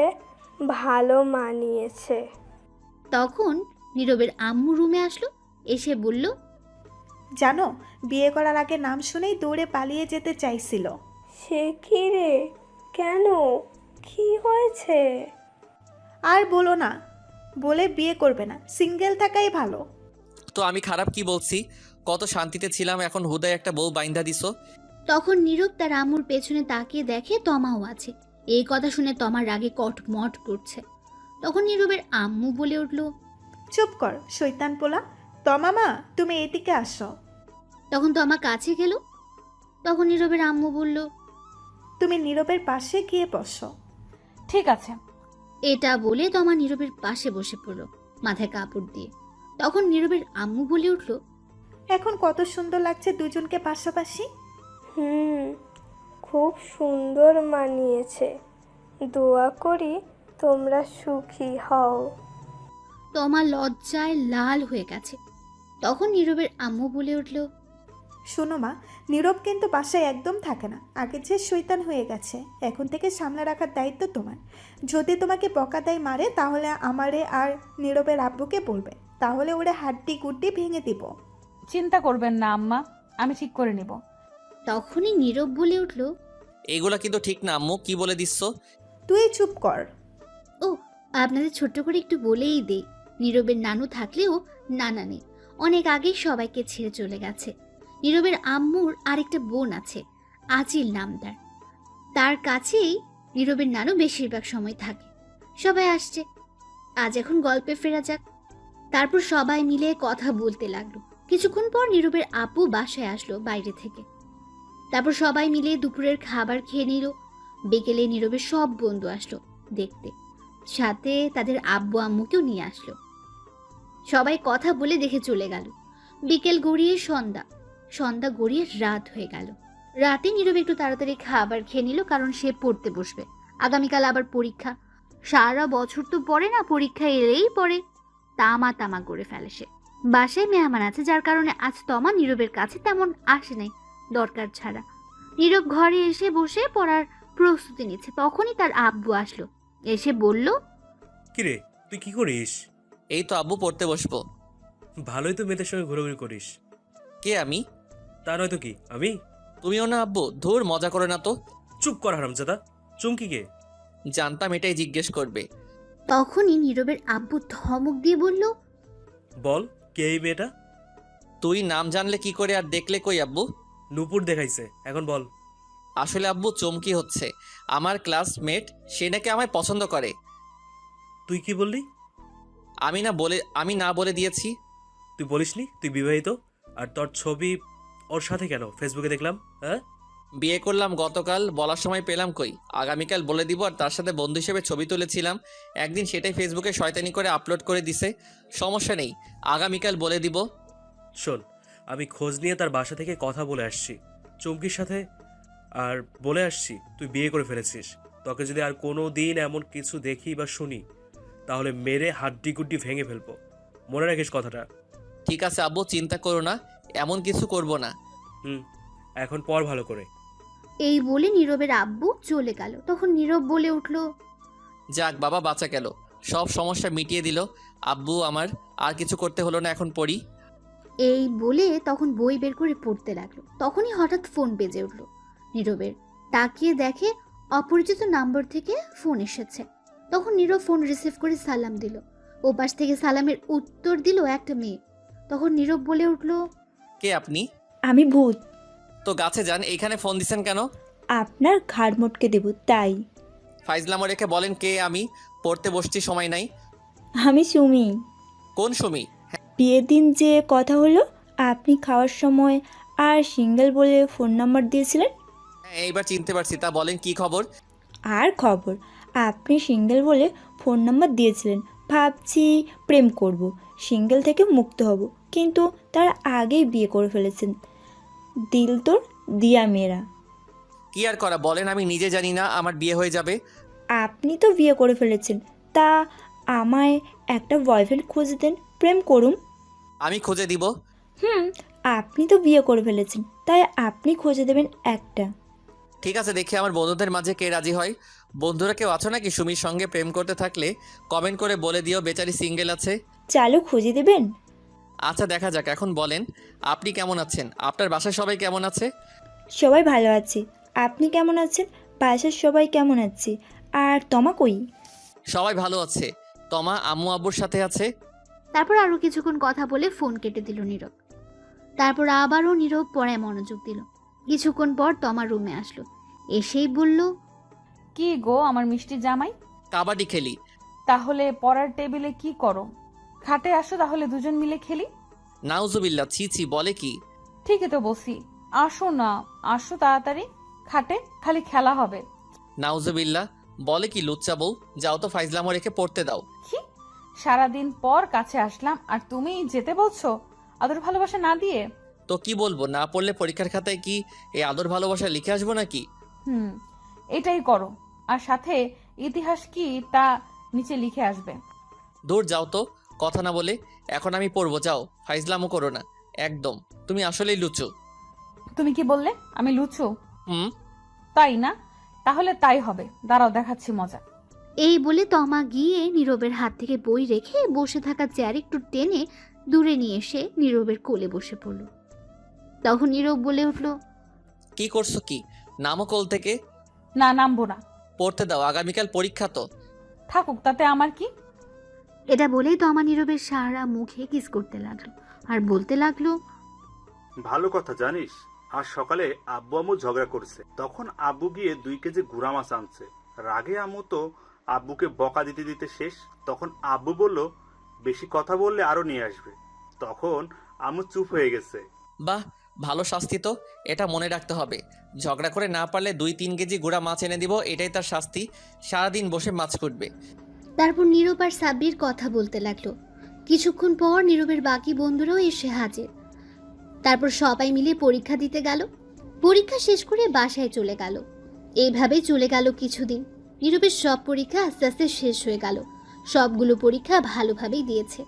G: ভালো মানিয়েছে।
B: তখন নীরবের আম্মু রুমে আসলো। এসে বলল,
A: জানো, বিয়ে করার আগে নাম শুনেই দৌড়ে পালিয়ে যেতে চাইছিল।
G: সে কি রে, কেন, কি হয়েছে?
A: আর বলো না, বলে বিয়ে করবে না, সিঙ্গেল থাকাই ভালো।
C: তো আমি খারাপ কি বলছি? কত শান্তিতে ছিলাম, এখন হুদায় একটা বউ বাইন্ধা দিছো।
B: তখন নীরব তার আম্মুর পেছনে তাকিয়ে দেখে তমাও আছে। এই কথা শুনে তমার রাগে কটমট করছে। তখন নীরবের আম্মু বলে উঠল,
A: চুপ কর শৈতান পোলা, তমামা তুমি এদিকে আসো।
B: তখন তমা কাছে গেল। তখন নীরবের আম্মু বলল,
A: তুমি নীরবের পাশে গিয়ে বসো।
H: ঠিক আছে।
B: এটা বলে তমা নীরবের পাশে বসে পড়ল মাথায় কাপড় দিয়ে। তখন নীরবের আম্মু বলে উঠল,
A: এখন কত সুন্দর লাগছে দুজনকে পাশাপাশি।
G: খুব সুন্দর মানিয়েছে। দোয়া করি তোমরা সুখী হও।
B: তমা লজ্জায় লাল হয়ে গেছে। তখন নীরবের আম্মু বলে উঠল,
A: শোনো মা, নীরব কিন্তু বাসায় একদম থাকে না, আগে যে শৈতান হয়ে গেছে। এখন থেকে সামনে রাখার দায়িত্ব তোমার। যদি তোমাকে বকা দেয় মারে, তাহলে আমারে আর নীরবের আব্বুকে বলবে, তাহলে ওরা হাড্ডি গুড্ডি ভেঙে দিব।
H: চিন্তা করবেন না আম্মা, আমি ঠিক করে নিব।
B: তখনই নীরব বলে উঠল,
C: এগুলা কিন্তু ঠিক না আম্মু, কি বলে দিচ্ছ?
A: তুই চুপ কর।
B: ও আপনাদের ছোট্ট করে একটু বলেই দেই, নীরবের নানু থাকলেও নানা নেই, অনেক আগেই সবাইকে ছেড়ে চলে গেছে। নীরবের আম্মুর আরেকটা বোন আছে, আজিল নামদার। তার কাছেই নীরবের নানু বেশিরভাগ সময় থাকে। সবাই আসছে, আজ এখন গল্পে ফেরা যাক। তারপর সবাই মিলে কথা বলতে লাগলো। কিছুক্ষণ পর নীরবের আপু বাসায় আসলো বাইরে থেকে। তারপর সবাই মিলে দুপুরের খাবার খেয়ে নিল। বিকেলে নীরবের সব বন্ধু আসলো দেখতে, সাথে তাদের আব্বু আম্মুকেও নিয়ে আসলো। সবাই কথা বলে দেখে চলে গেল। বিকেল গড়িয়ে সন্ধ্যা গড়িয়ে রাত হয়ে গেল। রাতে নীরব একটু তাড়াতাড়ি খাবার খেয়ে নিল, কারণ সে পড়তে বসবে। আগামীকাল আবার পরীক্ষা। সারা বছর তো পড়ে না, পরীক্ষা এলেই পড়ে। তামা করে ফেলে সে। বাসায় মেহমান আছে, যার কারণে আজ তমা নীরবের কাছে তেমন আসে নাই দরকার ছাড়া। নীরব ঘরে এসে বসে পড়ার প্রস্তুতি নিচ্ছে। তখনই তার আব্বু আসলো, এসে বলল,
E: কিরে তুই কি করিস?
C: এই তো আব্বু, পড়তে বসবো।
E: ভালোই তো মেয়েদের সঙ্গে ঘোরাঘুরি করিস।
C: কে আমি?
E: তা নয় তো কি আমি?
C: তুমিও না আব্বু? ধুর, মজা করে না তো।
E: চুপ কর হারামজাদা। চুমকি কে?
C: জানতাম এটাই জিজ্ঞেস করবে।
B: তখনই নীরবের আব্বু ধমক দিয়ে বলল,
E: বল কে এই মেয়েটা?
C: তুই নাম জানলে কি করে আর দেখলে কই আব্বু?
E: নূপুর দেখাইছে, এখন বল।
C: আসলে আব্বু চমকি হচ্ছে, আমার ক্লাসমেট, সে নাকি আমায় পছন্দ করে।
E: তুই কি বললি?
C: আমি না বলে দিয়েছি।
E: তুই বলিসনি তুই বিবাহিত? আর তোর ছবি ওর সাথে কেন ফেসবুকে দেখলাম? হ্যাঁ,
C: বিয়ে করলাম গতকাল, বলার সময় পেলাম কই? আগামীকাল বলে দিব। আর তার সাথে বন্ধু হিসেবে ছবি তুলেছিলাম একদিন, সেটাই ফেসবুকে শয়তানি করে আপলোড করে দিছে। সমস্যা নেই, আগামীকাল বলে দিব।
E: শোন, আমি খোঁজ নিয়ে তার বাসা থেকে কথা বলে আসছি চুমকির সাথে, আর বলে আসছি তুই বিয়ে করে ফেলেছিস। তোকে যদি আর কোনো দিন এমন কিছু দেখি বা শুনি, তাহলে মেরে হাড্ডি গুড্ডি ভেঙে ফেলবো। মনে রাখিস কথাটা।
C: ঠিক আছে আব্বু, চিন্তা করো না, এমন কিছু করব না।
E: এখন পর ভালো করে।
B: এই বলে নীরবের আব্বু চলে গেল। তখন নীরব বলে উঠল,
C: যাক বাবা, বাঁচা গেল, সব সমস্যা মিটিয়ে দিল আব্বু আমার। আর কিছু করতে হলো না, এখন পড়ি।
B: এই বলে তখন বই বের করে পড়তে লাগলো। তখনই হঠাৎ ফোন বেজে উঠল নীরবের। তাকিয়ে দেখে অপরিচিত নাম্বার থেকে ফোন এসেছে। তখন নীরব ফোন রিসিভ করে সালাম দিল। ওপাশ থেকে সালামের উত্তর দিল একটা মেয়ে। তখন নীরব বলে উঠল,
C: কে আপনি?
I: আমি ভূত।
C: তো গাছে যান, এইখানে ফোন দিছেন কেন?
I: আপনার ঘাড় মটকে দেব তাই।
C: ফাইজলামো রেখে বলেন কে আমি, পড়তে বসছি, সময় নাই।
I: আমি সুমি।
C: কোন সুমি?
I: বিয়ের দিন যে কথা হলো, আপনি খাওয়ার সময় আর সিঙ্গেল বলে ফোন নাম্বার দিয়েছিলেন।
C: হ্যাঁ, এইবার চিনতে পারছি। তা বলেন কি খবর?
I: আর খবর, আপনি সিঙ্গেল বলে ফোন নাম্বার দিয়েছিলেন। ভাবছি প্রেম করব, সিঙ্গেল থেকে মুক্ত হব, কিন্তু তার আগেই বিয়ে করে ফেলেছেন। দিল তোর দিয়া মেরা।
C: কি আর করা বলেন, আমি নিজে জানি না আমার বিয়ে হয়ে যাবে।
I: আপনি তো বিয়ে করে ফেলেছেন, তা আমায় একটা বয়ফ্রেন্ড খুঁজে দেন, প্রেম করুম।
C: আমি খুঁজে দিব।
I: আপনি তো বিয়ে করে ফেলেছেন, তাই আপনি খুঁজে দেবেন একটা।
C: ঠিক আছে, দেখি আমার বন্ধুদের মাঝে কে রাজি হয়। বন্ধুরা কেউ আছো নাকি সুমির সঙ্গে প্রেম করতে? থাকলে কমেন্ট করে বলে দিও, বেচারি সিঙ্গেল আছে।
I: চালু খুঁজে দেবেন।
C: আচ্ছা, দেখা যাক। এখন বলেন আপনি কেমন আছেন? আপনার বাসায় সবাই কেমন আছে?
I: সবাই ভালো আছে। আপনি কেমন আছেন? বাসার সবাই কেমন আছে? আর তমা কই?
C: সবাই ভালো আছে। তমা আম্মু আব্বুর সাথে আছে।
B: তারপর আরো কিছুক্ষণ কথা বলে ফোন কেটে দিল নীরব। তারপর আবারও নীরব পড়ায় মনোযোগ দিল। কিছুক্ষণ পর তমা রুমে আসলো, এসেই বলল,
H: কি গো আমার মিষ্টি জামাই?
C: কাবাডি খেলি।
H: তাহলে পড়ার টেবিলে কি করো? খাটে আসো, তাহলে দুজন মিলে খেলি।
C: নাউজুবিল্লাহ, ছি ছি, বলে কি?
H: ঠিকই তো বসি। আসো না, আসো তাড়াতাড়ি। খাটে খালি খেলা হবে।
C: নাউজুবিল্লাহ, বলে কি লুচ্চা বউ, যাও তো ফাইজলামো রেখে পড়তে দাও।
H: কি সারাদিন পর কাছে আসলাম আর তুমি যেতে বলছো আদর ভালোবাসা না দিয়ে?
C: তো কি বলবো, না পড়লে পরীক্ষার খাতায় কি এই আদর ভালোবাসা লিখে আসবো নাকি?
H: এটাই করো, আর সাথে ইতিহাস কি তা নিচে লিখে আসবে।
C: দূর যাও তো, কথা না বলে। এখন আমি পড়বো, যাও, ফাইজলামো করো না একদম। তুমি আসলেই লুচু।
H: তুমি কি বললে আমি লুচু?
C: হুম।
H: তাই না? তাহলে তাই হবে, দাঁড়াও দেখাচ্ছি মজা।
B: এই বলে তমা গিয়ে নীরবের হাত থেকে বই রেখে বসে থাকা চেয়ার একটু টেনে দূরে নিয়ে এসে নীরবের কোলে বসে পড়ল। তখন নীরব বলে উঠল,
C: কি করছো কি? নামো কোল থেকে।
H: না, নামবো না।
C: পড়তে দাও, আগামীকাল পরীক্ষা তো।
H: থাকুক, তাতে আমার কি?
B: এটা বলেই তমা নীরবের সারা মুখে কিস করতে লাগলো আর বলতে লাগলো,
N: ভালো কথা জানিস, আজ সকালে আব্বু আম্মু ঝগড়া করছে। তখন আব্বু গিয়ে 2 কেজি গুড়া মাছ আনছে। রাগে আম্মু তো আব্বুকে বকা দিতে দিতে শেষ। তখন আব্বু বলল বেশি কথা বললে আরো নিয়ে আসবে। তখন আম্মু চুপ হয়ে গেছে।
C: বাহ, ভালো শাস্তি তো, এটা মনে রাখতে হবে। ঝগড়া করে না পারলে 2-3 কেজি গুড়া মাছ এনে দিব, এটাই তার শাস্তি। সারাদিন বসে মাছ কুটবে।
B: তারপর নীরব আর সাব্বির কথা বলতে লাগলো। কিছুক্ষণ পর নীরবের বাকি বন্ধুরাও এসে হাজির। তারপর সবাই মিলে পরীক্ষা দিতে গেল। পরীক্ষা শেষ করে বাসায় চলে গেল। এইভাবেই চলে গেল কিছুদিন। নীরবের সব পরীক্ষা আস্তে আস্তে শেষ হয়ে গেল। সবগুলো পরীক্ষা ভালোভাবেই দিয়েছে।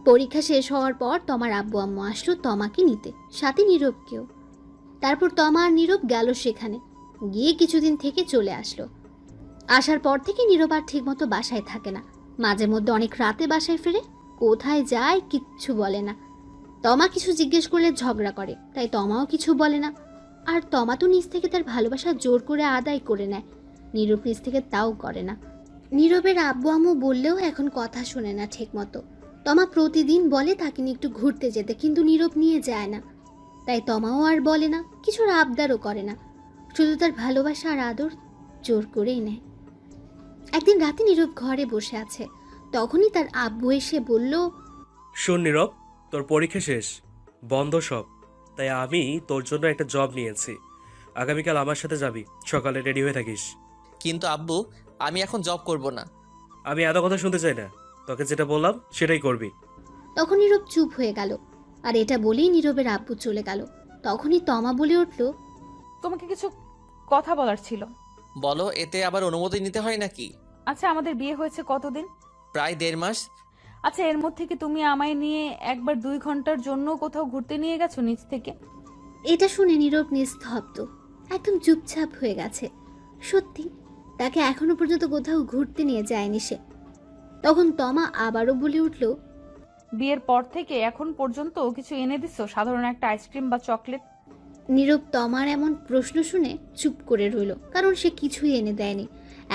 B: পরীক্ষা শেষ হওয়ার পর তমার আব্বু আম্মু আসলো তমাকে নিতে, সাথে নীরবকেও। তারপর তমা আর নীরব গেল সেখানে, গিয়ে কিছুদিন থেকে চলে আসলো। আসার পর থেকে নীরব আর ঠিকমতো বাসায় থাকে না। মাঝে মধ্যে অনেক রাতে বাসায় ফেরে, কোথায় যায় কিচ্ছু বলে না। তমা কিছু জিজ্ঞেস করলে ঝগড়া করে, তাই তমাও কিছু বলে না। আর তমা তো নিজ থেকে তার ভালোবাসা জোর করে আদায় করে নেয়, নীরব নিজ থেকে তাও করে না। নীরবের আব্বু আম্মু বললেও এখন কথা শোনে না ঠিক মতো। তমা প্রতিদিন বলে তাকে নিয়ে একটু ঘুরতে যেতে, কিন্তু নীরব নিয়ে যায় না। তাই তমাও আর বলে না, কিছুর আবদারও করে না, শুধু তার ভালোবাসা আর আদর জোর করেই নেয়। একদিন রাতে নীরব ঘরে বসে আছে, তখনই তার আব্বু এসে বলল,
E: শোন নীরব, তোর পরীক্ষা শেষ, বন্ধ সব, তাই আমি তোর জন্য একটা জব নিয়েছি। আগামীকাল আমার সাথে যাবি, সকালে রেডি হয়ে থাকিস।
C: কিন্তু আব্বু, আমি এখন জব করব না।
E: আমি এত কথা শুনতে চাই না, তোকে যেটা বললাম সেটাই করবি।
B: তখন নীরব চুপ হয়ে গেল। আর এটা বলেই নীরবের আব্বু চলে গেল। তখনই তমা বলে উঠল,
H: তোমাকে কিছু কথা বলার ছিল।
C: বলো, এতে আবার অনুমতি নিতে হয় নাকি?
H: আচ্ছা, আমাদের বিয়ে হয়েছে কতদিন?
C: প্রায় 1.5 মাস।
H: আচ্ছা, এর মধ্যে কি তুমি আমায় নিয়ে একবার 2 ঘন্টার জন্য কোথাও ঘুরতে নিয়ে গেছো নিজ থেকে?
B: এটা শুনে নীরব নিস্তব্ধ, একদম চুপচাপ হয়ে গেছে। সত্যি তাকে এখনো পর্যন্ত কোথাও ঘুরতে নিয়ে যায়নি সে। তখন তমা আবারও বলে উঠল,
H: বিয়ের পর থেকে এখন পর্যন্ত কিছু এনে দিছো, সাধারণ একটা আইসক্রিম বা চকলেট?
B: নীরব তমার এমন প্রশ্ন শুনে চুপ করে রইল, কারণ সে কিছুই এনে দেয়নি,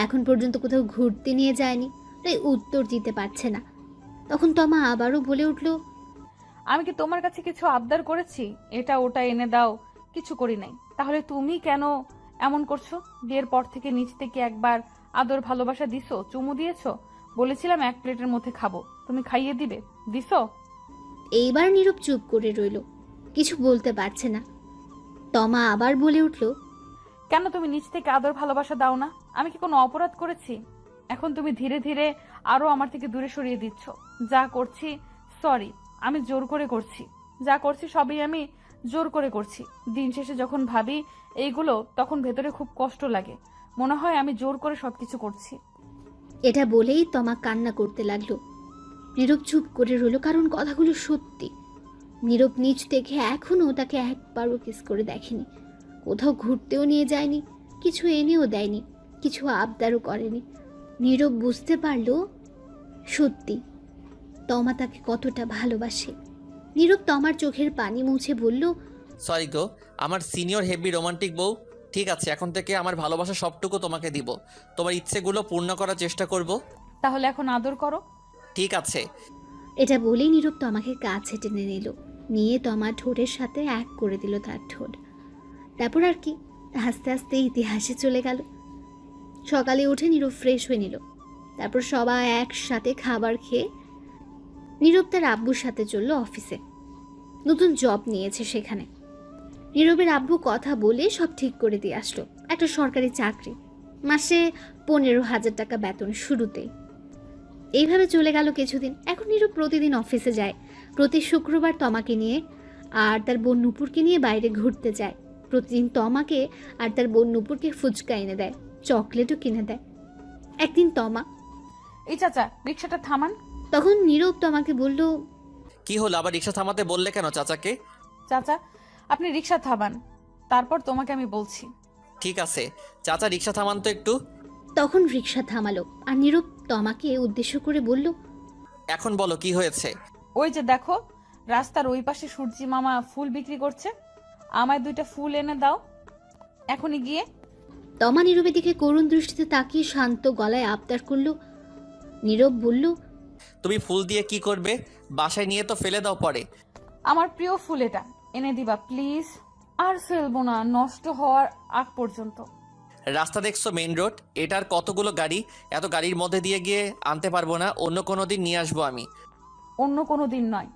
B: এখন পর্যন্ত কোথাও ঘুরতে নিয়ে যায়নি, তাই উত্তর দিতে পারছে না। তখন তমা আবারও বলে উঠল,
H: আমি কি তোমার কাছে কিছু আবদার করেছি, এটা ওটা এনে দাও? কিছু করি নাই। তাহলে তুমি কেন এমন করছো? বিয়ের পর থেকে নিজ থেকে একবার আদর ভালোবাসা দিছো, চুমু দিয়েছো, বলেছিলাম 1 প্লেটের মধ্যে খাবো, তুমি খাইয়ে দিবে, দিছো?
B: এইবার নীরব চুপ করে রইল, কিছু বলতে পারছে না। তমা আবার বলে উঠল,
H: কেন তুমি নিজ থেকে আদর ভালোবাসা দাও না? আমি কি কোনো অপরাধ করেছি? এখন তুমি ধীরে ধীরে আরো আমার থেকে দূরে সরিয়ে দিচ্ছ। যা করছি, সরি, আমি জোর করে করছি। যা করছি সবই আমি জোর করে করছি। দিন শেষে যখন ভাবি এইগুলো, তখন ভেতরে খুব কষ্ট লাগে, মনে হয় আমি জোর করে সবকিছু করছি।
B: এটা বলেই তমা কান্না করতে লাগলো। নীরব চুপ করে রইল, কারণ কথাগুলো সত্যি। নীরব নিজ থেকে এখনো তাকে একবারও কিস করে দেখেনি, কোথাও ঘুরতেও নিয়ে যায়নি, কিছু এনেও দেয়নি, কিছু আবদারও করেনি। নীরব বুঝতে পারল সত্যি তমা তাকে কতটা ভালোবাসে। নীরব তমার চোখের পানি মুছে বলল,
C: সরি গো, আমার সিনিয়র হেভি রোমান্টিক বউ। ঠিক আছে, এখন থেকে আমার ভালোবাসা সবটুকু তোমাকে দিব, তোমার ইচ্ছেগুলো পূর্ণ করার চেষ্টা করব।
H: তাহলে এখন আদর করো।
C: ঠিক আছে।
B: এটা বলেই নীরব তমাকে কাছে টেনে নিল, নিয়ে তমার ঠোঁটের সাথে এক করে দিল তার ঠোঁট। তারপর আর কি, আস্তে আস্তে ইতিহাসে চলে গেল। সকালে উঠে নীরব ফ্রেশ হয়ে নিল। তারপর সবাই একসাথে খাবার খেয়ে নীরব তার আব্বুর সাথে চলল অফিসে। নতুন জব নিয়েছে সেখানে। নীরবের আব্বু কথা বলে সব ঠিক করে দিয়ে আসলো। একটা সরকারি চাকরি, মাসে 15,000 টাকা বেতন শুরুতেই। এইভাবে চলে গেল কিছুদিন। এখন নীরব প্রতিদিন অফিসে যায়। প্রতি শুক্রবার তমাকে নিয়ে আর তার বোন নূপুরকে নিয়ে বাইরে ঘুরতে যায়। প্রতিদিন তমাকে আর তার বোন নূপুরকে ফুচকা এনে দেয়, চকলেটও কিনে দেয়। একদিন তমা,
H: এই চাচা রিক্সাটা থামান।
B: তখন নীরব তমাকে বলল,
C: কি হলো আবার রিক্সা থামাতে বললে কেন চাচাকে?
H: চাচা আপনি রিক্সা থামান, তারপর তোমাকে আমি বলছি।
C: ঠিক আছে চাচা, রিক্সা থামান তো একটু।
B: তখন রিক্সা থামালো আর নীরব তমাকে উদ্দেশ্য করে বলল,
C: এখন বলো কি হয়েছে?
H: ওই যে দেখো, রাস্তার ওই পাশে সূর্যি মামা ফুল বিক্রি করছে, আমায় 2টা ফুল এনে দাও এখনই গিয়ে।
B: তমা নীরবের দিকে করুণ দৃষ্টিতে তাকিয়ে শান্ত গলায় আবদার করলো। নীরব বলল,
C: তুমি ফুল দিয়ে কি করবে? বাসায় নিয়ে তো ফেলে দাও পরে।
H: আমার প্রিয় ফুল, এটা এনে দিবা প্লিজ। আর ফেলবো না নষ্ট হওয়ার আগ পর্যন্ত।
C: রাস্তা দেখছো মেইন রোড, এটার কতগুলো গাড়ি, এত গাড়ির মধ্যে দিয়ে গিয়ে আনতে পারবো না, অন্য কোনো দিন নিয়ে আসবো আমি।
H: অন্য কোনো দিন নয়,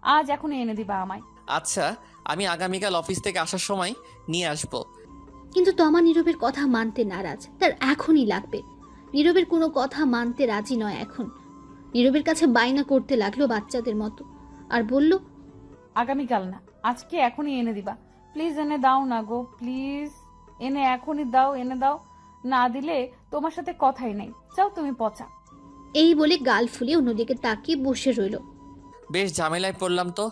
H: আজ এখনই এনে দিবা আমায়।
C: আচ্ছা আমি আগামীকাল অফিস থেকে আসার সময় নিয়ে আসবো।
B: কিন্তু তমা নীরবের কথা মানতে নারাজ, তার এখনই লাগবে। নীরবের কোনো কথা মানতে রাজি নয় এখন। নীরবের কাছে বায়না করতে লাগলো বাচ্চাদের মতো আর বলল,
H: আগামীকাল না, আজকে এখনই এনে দিবা প্লিজ। এনে দাও না গো প্লিজ, এনে এখনই দাও, এনে দাও। না দিলে তোমার সাথে কথাই নেই, যাও তুমি পচা।
B: এই বলে গাল ফুলিয়ে অন্যদিকে তাকিয়ে বসে রইল।
C: বেশ ঝামেলায় পড়লাম তো।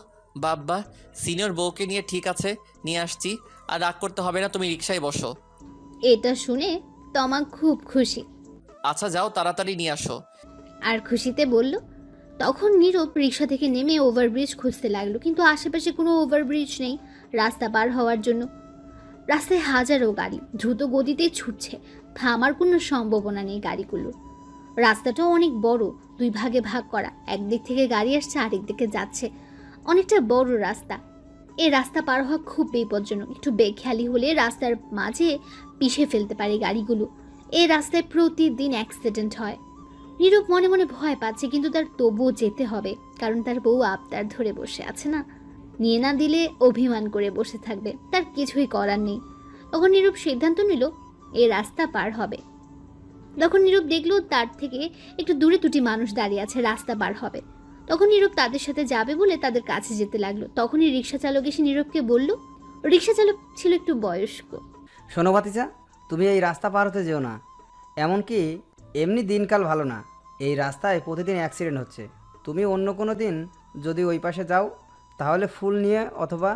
C: বাব্বা, সিনিয়র বউকে নিয়ে ঠিক আছে নিয়ে আসছি, আর রাগ করতে হবে না, তুমি রিক্সায় বসো।
B: এটা শুনে তমা খুব খুশি।
C: আচ্ছা যাও তাড়াতাড়ি নিয়ে আসো।
B: আর খুশিতে বলল। তখন নীরব রিক্সা থেকে নেমে ওভারব্রিজ খুঁজতে লাগলো, কিন্তু আশেপাশে কোনো ওভারব্রিজ নেই রাস্তা পার হওয়ার জন্য। রাস্তায় হাজারো গাড়ি দ্রুত গতিতে ছুটছে, থামার কোনো সম্ভাবনা নেই গাড়িগুলোর। রাস্তাটাও অনেক বড়, 2 ভাগে ভাগ করা, একদিক থেকে গাড়ি আসছে আরেক দিকে যাচ্ছে। অনেকটা বড় রাস্তা। এই রাস্তা পার হওয়া খুব বিপজ্জনক, একটু বেখেয়ালি হলে রাস্তার মাঝে পিষে ফেলতে পারে গাড়িগুলো। এই রাস্তায় প্রতিদিন অ্যাক্সিডেন্ট হয়। নীরব মনে মনে ভয় পাচ্ছে, কিন্তু তার তবুও যেতে হবে, কারণ তার বউ আবদার ধরে বসে আছে না। নিয়ে না দিলে অভিমান করে বসে থাকবে, তার কিছুই করার নেই। তখন নীরব সিদ্ধান্ত নিল এই রাস্তা পার হবে। তখন নীরব দেখলো তার থেকে একটু দূরে 2টি মানুষ দাঁড়িয়ে আছে, রাস্তা পার হবে। তখন নীরব তাদের সাথে যাবে বলে তাদের কাছে যেতে লাগলো। তখনই রিক্সা চালক এসে নীরবকে বলল, রিক্সা চালক ছিল একটু বয়স্ক।
L: শোনো ভাতিজা, তুমি এই রাস্তা পার হতে যেও না। এমনকি এমনি দিনকাল ভালো না, এই রাস্তায় প্রতিদিন অ্যাক্সিডেন্ট হচ্ছে। তুমি অন্য কোনো দিন যদি ওই পাশে যাও তাহলে ফুল নিয়ে অথবা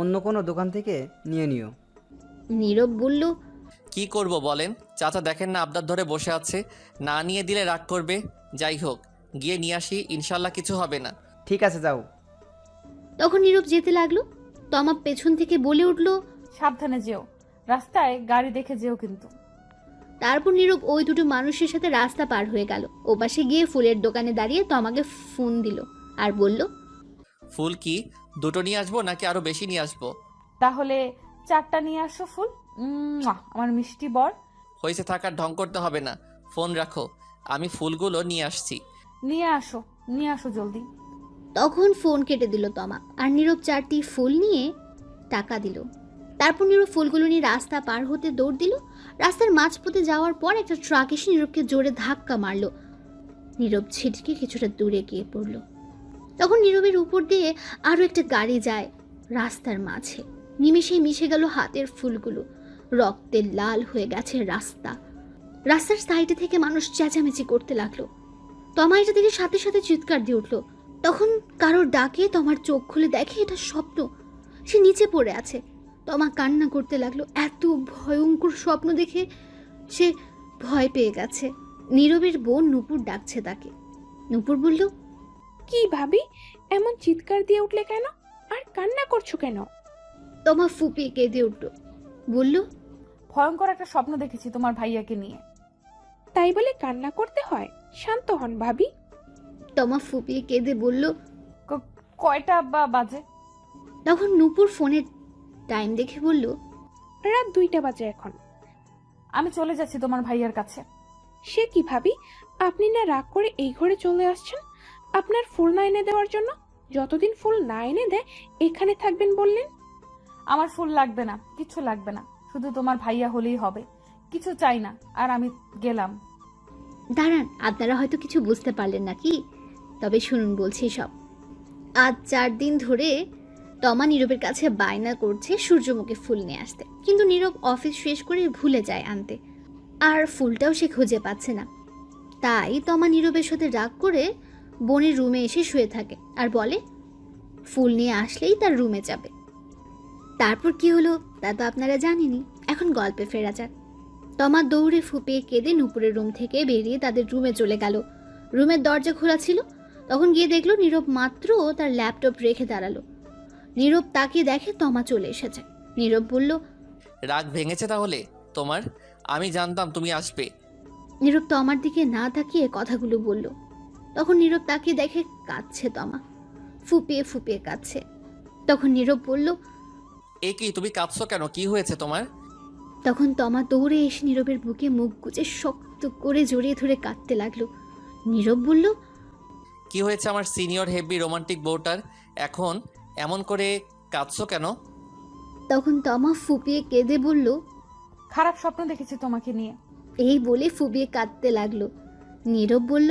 L: অন্য কোনো দোকান থেকে নিয়ে নিও।
B: নীরব বলল,
C: কি করব বলেন? চাচা দেখেন না আবদার ধরে বসে আছে, না নিয়ে দিলে রাগ করবে। যাই হোক গিয়ে নিয়ে আসি, ইনশাল্লাহ কিছু হবে না।
L: ঠিক আছে যাও।
B: তখন নীরব যেতে লাগলো। তমা পেছন থেকে বলে উঠল,
H: সাবধানে যেও, রাস্তায় গাড়ি দেখে যেও কিন্তু।
B: তারপর নীরব ওই 2টো মানুষের সাথে রাস্তা পার হয়ে গেল। ওপাশে গিয়ে ফুলের দোকানে দাঁড়িয়ে তমাকে ফোন দিল আর বলল,
C: ফুল কি 2টো নিয়ে আসবো নাকি আরো বেশি নিয়ে আসবো?
H: তাহলে 4টা নিয়ে আসো ফুল। আমার মিষ্টি বর।
C: হয়েছে, থাকার ঢং করতে হবে না, ফোন রাখো, আমি ফুলগুলো নিয়ে আসছি।
H: নিয়ে আসো জলদি।
B: তখন ফোন কেটে দিল তমা আর নীরব 4টি ফুল নিয়ে টাকা দিল। তারপর নীরব ফুলগুলো নিয়ে রাস্তা পার হতে দৌড় দিল। রাস্তার মাঝপথে যাওয়ার পর একটা ট্রাক এসে নীরবকে জোরে ধাক্কা মারলো। নীরব ছিটকে কিছুটা দূরে গিয়ে পড়ল। তখন নীরবের উপর দিয়ে আরো একটা গাড়ি যায় রাস্তার মাঝে। নিমেষেই মিশে গেল হাতের ফুলগুলো, রক্তে লাল হয়ে গেছে রাস্তা। রাস্তার সাইডে থেকে মানুষ চেঁচামেচি করতে লাগলো। তমা এটা দেখে সাথে সাথে চিৎকার দিয়ে উঠলো। তখন কারোর ডাকে তমার চোখ খুলে দেখে এটা স্বপ্ন, সে নিচে পড়ে আছে। তমা কান্না করতে লাগলো। এত ভয়ঙ্কর স্বপ্ন দেখে সে ভয় পেয়ে গেছে। নীরবের বোন নূপুর ডাকছে তাকে। নূপুর বলল,
D: কি ভাবি, এমন চিৎকার দিয়ে উঠলে কেন আর কান্না করছো কেন?
B: তমা ফুপিয়ে কেঁদে উঠল, বলল,
H: ভয়ঙ্কর একটা স্বপ্ন দেখেছি তোমার ভাইয়াকে নিয়ে।
D: তাই বলে কান্না করতে হয়? শান্ত হন ভাবি।
B: তমা ফুপিয়ে কেঁদে বলল,
H: কয়টা বাজে?
B: তখন নূপুর ফোনের টাইম দেখে বলল,
D: রাত 2টা বাজে এখন।
H: আমি চলে যাচ্ছি তোমার ভাইয়ার কাছে।
D: সে কি ভাবি, আপনি না রাগ করে এই ঘরে চলে আসছেন আপনার ফুল না এনে দেওয়ার জন্য? যতদিন ফুল না এনে দেয় এখানে থাকবেন বললেন।
H: আমার ফুল লাগবে না, কিছু লাগবে না, শুধু তোমার ভাইয়া হলেই হবে, কিছু চাই না। আর আমি গেলাম।
B: দাঁড়ান, আপনারা হয়তো কিছু বুঝতে পারলেন না কি, তবে শুনুন বলছি সব। আজ 4 দিন ধরে তমা নীরবের কাছে বায়না করছে সূর্যমুখী ফুল নিয়ে আসতে, কিন্তু নীরব অফিস শেষ করে ভুলে যায় আনতে, আর ফুলটাও সে খুঁজে পাচ্ছে না। তাই তমা নীরবের সাথে রাগ করে বোনের রুমে এসে শুয়ে থাকে আর বলে ফুল নিয়ে আসলেই তার রুমে যাবে। তারপর কি হলো তা তো আপনারা জানেনই। এখন গল্পে ফেরা যাক। তমা দৌড়ে ফুপিয়ে কেঁদে নুপুরের রুম থেকে বেরিয়ে তাদের রুমে চলে গেল। রুমের দরজা খোলা ছিল, তখন গিয়ে দেখলো নীরব মাত্র তার ল্যাপটপ রেখে দাঁড়ালো। নীরব তাকিয়ে দেখে তমা চলে এসেছে। নীরব বলল,
C: রাগ ভেঙেছে তাহলে তোমার? আমি জানতাম তুমি আসবে।
B: নীরব তমার দিকে না তাকিয়ে কথাগুলো বলল। তখন নীরব তাকিয়ে দেখে কাঁদছে তমা, ফুপিয়ে ফুপিয়ে কাঁদছে। তখন নীরব বলল,
C: এ কি, তুমি কাঁদছো কেন? কি হয়েছে তোমার?
B: তখন তমা দৌড়ে এসে নীরবের বুকে মুখ গুজে শক্ত করে জড়িয়ে ধরে কাঁদতে লাগলো। নীরব বলল,
C: কি হয়েছে আমার সিনিয়র হেভি রোমান্টিক বউটার? এখন এমন করে কাঁদছো কেন?
B: তখন তমা ফুপিয়ে কেঁদে বলল,
H: খারাপ স্বপ্ন দেখেছি তোমাকে নিয়ে।
B: এই বলে ফুপিয়ে কাঁদতে লাগলো। নীরব বলল,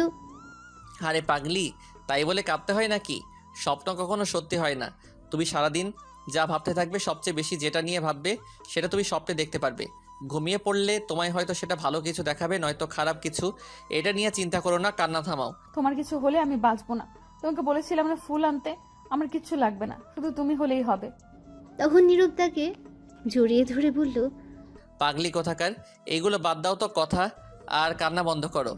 C: আরে পাগলি, তাই বলে কাঁদতে হয় নাকি? স্বপ্ন কখনো সত্যি হয় না। তুমি সারাদিন যা ভাবতে থাকবে, সবচেয়ে বেশি যেটা নিয়ে ভাববে সেটা তুমি স্বপ্নে দেখতে পারবে। ঘুমিয়ে পড়লে তোমায় হয়তো সেটা ভালো কিছু দেখাবে, নয়তো খারাপ কিছু। এটা নিয়ে চিন্তা করো না, কান্না থামাও।
H: তোমার কিছু হলে আমি বাঁচবো না। তোমাকে বলেছিলাম না ফুল আনতে, আমার কিচ্ছু লাগবে না, শুধু তুমি হলেই হবে।
B: তখন নীরব তাকে জড়িয়ে ধরে বলল,
C: পাগলি কোথাকার, এইগুলো বাদ দাও তো কথা, আর কান্না বন্ধ করো।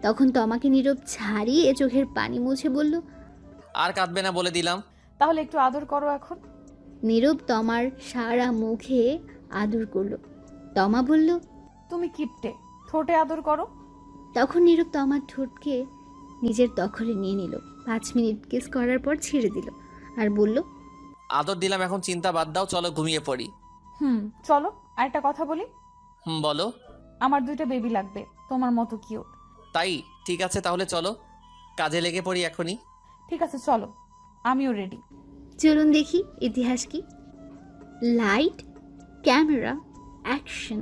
B: তখন তমাকে নীরব ছাড়িয়ে চোখের পানি মুছে বলল,
C: আর কাঁদবে না বলে দিলাম।
H: তাহলে একটু আদর করো এখন।
B: নীরব তমার সারা মুখে আদর করলো। তমা বলল,
H: তুমি কিপটে, ঠোঁটে আদর করো।
B: তখন নীরব তমার ঠোঁটকে নিজের দখলে নিয়ে নিল। 5 মিনিট কিস করার পর ছেড়ে দিল আর বলল,
C: আদর দিলাম, এখন চিন্তা বাদ দাও, চলো ঘুমিয়ে পড়ি।
H: চলো আর একটা কথা বলি।
C: বলো।
H: আমার 2টা বেবি লাগবে, তোমার মতো কিউট।
C: তাই? ঠিক আছে, তাহলে চলো কাজে লেগে পড়ি এখনই।
H: ঠিক আছে চলো, আমিও রেডি।
B: চলুন দেখি ইতিহাস কি। Light, camera, action.